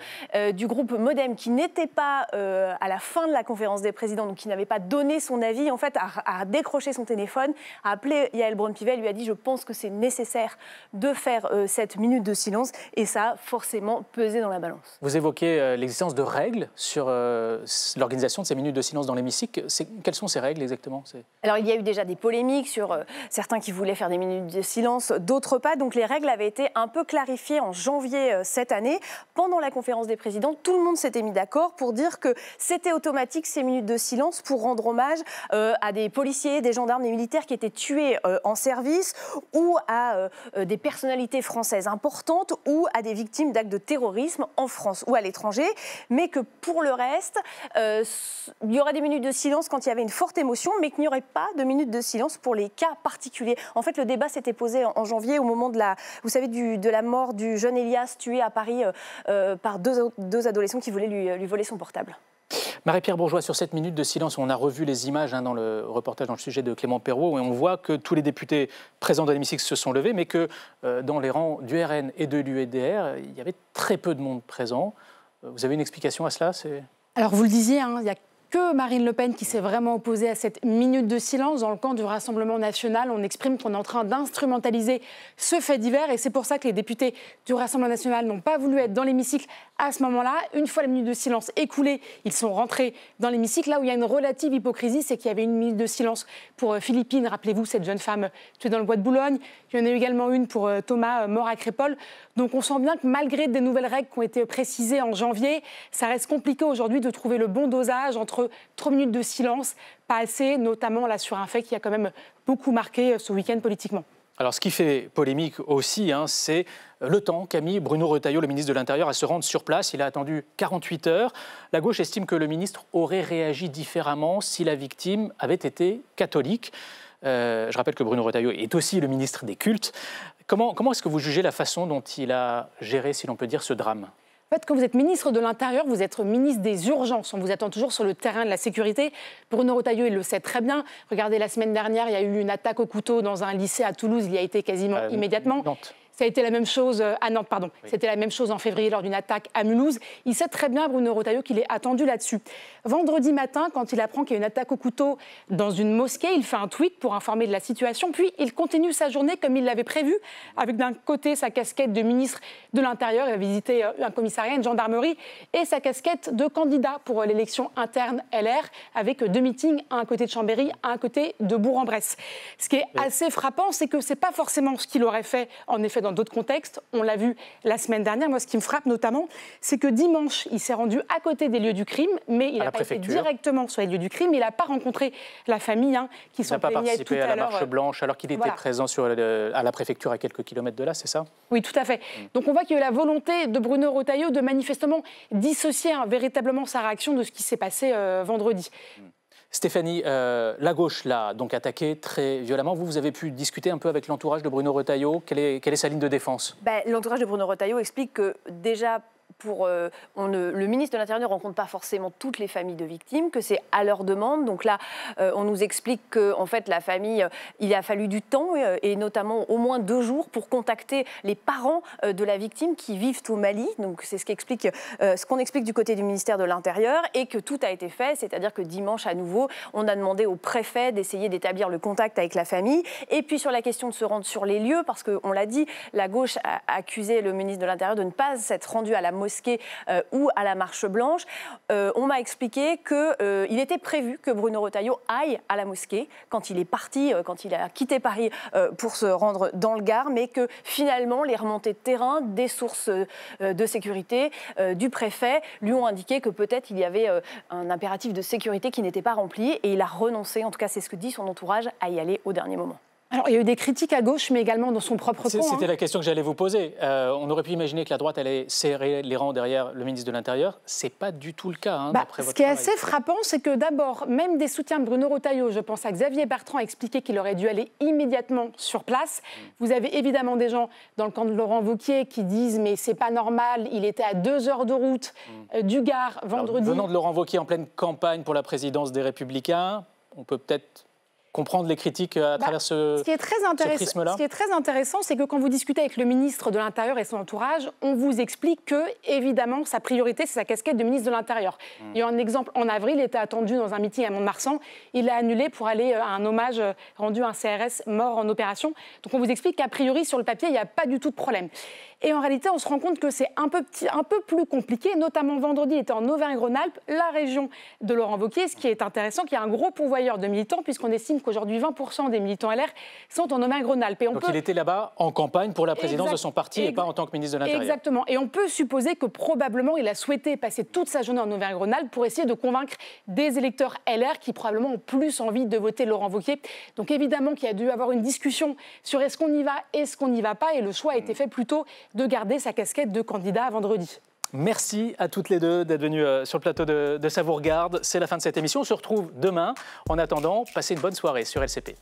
du groupe Modem, qui n'était pas à la fin de la conférence des présidents, donc qui n'avait pas donné son avis, en fait, a décroché son téléphone, a appelé Yaël Braun-Pivet, lui a dit « Je pense que c'est nécessaire de faire cette minute de silence » et ça a forcément pesé dans la balance. Vous évoquez l'existence de règles sur l'organisation de ces minutes de silence dans l'hémicycle. Quelles sont ces règles exactement? Alors, il y a eu déjà des polémiques sur certains qui voulaient faire des minutes de silence, d'autres pas. Donc, les règles avaient été un peu clarifiées en janvier cette année. Pendant la conférence des présidents, tout le monde s'était mis d'accord pour dire que c'était automatique ces minutes de silence pour rendre hommage à des policiers, des gendarmes, des militaires qui étaient tués en service ou à des personnalités françaises importantes ou à des victimes d'actes de terrorisme en France ou à l'étranger. Mais que pour le reste, il y aurait des minutes de silence quand il y avait une forte émotion, mais qu'il n'y aurait pas de minutes de silence pour les cas particuliers. En fait, le débat s'était posé en janvier au moment de la mort du jeune Elias tué à Paris par deux adolescents qui voulaient lui voler son portable. Marie-Pierre Bourgeois, sur cette minute de silence, on a revu les images dans le reportage, dans le sujet de Clément Perrault, et on voit que tous les députés présents dans l'hémicycle se sont levés, mais que dans les rangs du RN et de l'UDR, il y avait très peu de monde présent. Vous avez une explication à cela? Alors vous le disiez, il y a que Marine Le Pen qui s'est vraiment opposée à cette minute de silence. Dans le camp du Rassemblement national, on exprime qu'on est en train d'instrumentaliser ce fait divers et c'est pour ça que les députés du Rassemblement national n'ont pas voulu être dans l'hémicycle à ce moment-là. Une fois la minute de silence écoulée, ils sont rentrés dans l'hémicycle. Là où il y a une relative hypocrisie, c'est qu'il y avait une minute de silence pour Philippine, rappelez-vous, cette jeune femme tuée dans le bois de Boulogne. Il y en a eu également une pour Thomas, mort à Crépol. Donc on sent bien que malgré des nouvelles règles qui ont été précisées en janvier, ça reste compliqué aujourd'hui de trouver le bon dosage entre 3 minutes de silence, pas assez, notamment là sur un fait qui a quand même beaucoup marqué ce week-end politiquement. Alors, ce qui fait polémique aussi, c'est le temps qu'a mis Bruno Retailleau, le ministre de l'Intérieur, à se rendre sur place. Il a attendu 48 heures. La gauche estime que le ministre aurait réagi différemment si la victime avait été catholique. Je rappelle que Bruno Retailleau est aussi le ministre des cultes. Comment est-ce que vous jugez la façon dont il a géré, si l'on peut dire, ce drame ? En fait, quand vous êtes ministre de l'Intérieur, vous êtes ministre des urgences. On vous attend toujours sur le terrain de la sécurité. Bruno Retailleau, il le sait très bien. Regardez, la semaine dernière, il y a eu une attaque au couteau dans un lycée à Toulouse. Il y a été quasiment immédiatement. Nantes. Ça a été la même chose à Nantes, pardon. Oui. C'était la même chose en février lors d'une attaque à Mulhouse. Il sait très bien, Bruno Retailleau, qu'il est attendu là-dessus. Vendredi matin, quand il apprend qu'il y a une attaque au couteau dans une mosquée, il fait un tweet pour informer de la situation. Puis, il continue sa journée comme il l'avait prévu, avec d'un côté sa casquette de ministre de l'Intérieur. Il va visiter un commissariat, une gendarmerie, et sa casquette de candidat pour l'élection interne LR, avec 2 meetings, un à côté de Chambéry, un à côté de Bourg-en-Bresse. Ce qui est assez frappant, c'est que ce n'est pas forcément ce qu'il aurait fait, en effet, dans d'autres contextes. On l'a vu la semaine dernière. Moi, ce qui me frappe notamment, c'est que dimanche, il s'est rendu à côté des lieux du crime, mais il n'a pas été directement sur les lieux du crime. Il n'a pas rencontré la famille qui s'en plaignait tout à l'heure. Il n'a pas participé à la marche blanche alors qu'il était présent à la préfecture à quelques kilomètres de là, c'est ça? Oui, tout à fait. Donc on voit qu'il y a eu la volonté de Bruno Retailleau de manifestement dissocier véritablement sa réaction de ce qui s'est passé vendredi. Stéphanie, la gauche l'a donc attaqué très violemment. Vous avez pu discuter un peu avec l'entourage de Bruno Retailleau. Quelle est sa ligne de défense? L'entourage de Bruno Retailleau explique que déjà, le ministre de l'Intérieur ne rencontre pas forcément toutes les familles de victimes, que c'est à leur demande. Donc là, on nous explique qu'en fait, la famille, il a fallu du temps, et notamment au moins 2 jours, pour contacter les parents de la victime qui vivent au Mali. Donc c'est ce qu'on explique du côté du ministère de l'Intérieur, et que tout a été fait, c'est-à-dire que dimanche, à nouveau, on a demandé au préfet d'essayer d'établir le contact avec la famille. Et puis sur la question de se rendre sur les lieux, parce qu'on l'a dit, la gauche a accusé le ministre de l'Intérieur de ne pas s'être rendu à la mosquée ou à la marche blanche. On m'a expliqué qu'il était prévu que Bruno Retailleau aille à la mosquée quand il est parti, quand il a quitté Paris pour se rendre dans le Gard, mais que finalement les remontées de terrain des sources de sécurité du préfet lui ont indiqué que peut-être il y avait un impératif de sécurité qui n'était pas rempli, et il a renoncé, en tout cas c'est ce que dit son entourage, à y aller au dernier moment. Alors, il y a eu des critiques à gauche, mais également dans son propre camp. C'était la question que j'allais vous poser. On aurait pu imaginer que la droite allait serrer les rangs derrière le ministre de l'Intérieur. Ce n'est pas du tout le cas, d'après votre Ce qui est travail. assez frappant, c'est que d'abord, même des soutiens de Bruno Retailleau, je pense à Xavier Bertrand, a expliqué qu'il aurait dû aller immédiatement sur place. Vous avez évidemment des gens dans le camp de Laurent Wauquiez qui disent « mais c'est pas normal, il était à 2 heures de route du Gard vendredi ». Venant de Laurent Wauquiez en pleine campagne pour la présidence des Républicains, on peut peut-être comprendre les critiques à travers ce prisme-là. Ce qui est très intéressant, c'est que quand vous discutez avec le ministre de l'Intérieur et son entourage, on vous explique que, évidemment, sa priorité, c'est sa casquette de ministre de l'Intérieur. Il y a un exemple, en avril, il était attendu dans un meeting à Mont-de-Marsan, il a annulé pour aller à un hommage rendu à un CRS mort en opération. Donc on vous explique qu'a priori, sur le papier, il n'y a pas du tout de problème. Et en réalité, on se rend compte que c'est un peu plus compliqué, notamment vendredi, il était en Auvergne-Rhône-Alpes, la région de Laurent Wauquiez. Ce qui est intéressant, qu'il y a un gros pourvoyeur de militants, puisqu'on estime qu'aujourd'hui, 20% des militants LR sont en Auvergne-Rhône-Alpes. Donc il était là-bas en campagne pour la présidence de son parti et pas en tant que ministre de l'Intérieur. Exactement. Et on peut supposer que probablement, il a souhaité passer toute sa journée en Auvergne-Rhône-Alpes pour essayer de convaincre des électeurs LR qui probablement ont plus envie de voter Laurent Wauquiez. Donc évidemment qu'il y a dû avoir une discussion sur est-ce qu'on y va, est-ce qu'on n'y va pas. Et le choix a été fait plutôt de garder sa casquette de candidat vendredi. Merci à toutes les deux d'être venues sur le plateau de Ça vous regarde. C'est la fin de cette émission. On se retrouve demain. En attendant, passez une bonne soirée sur LCP.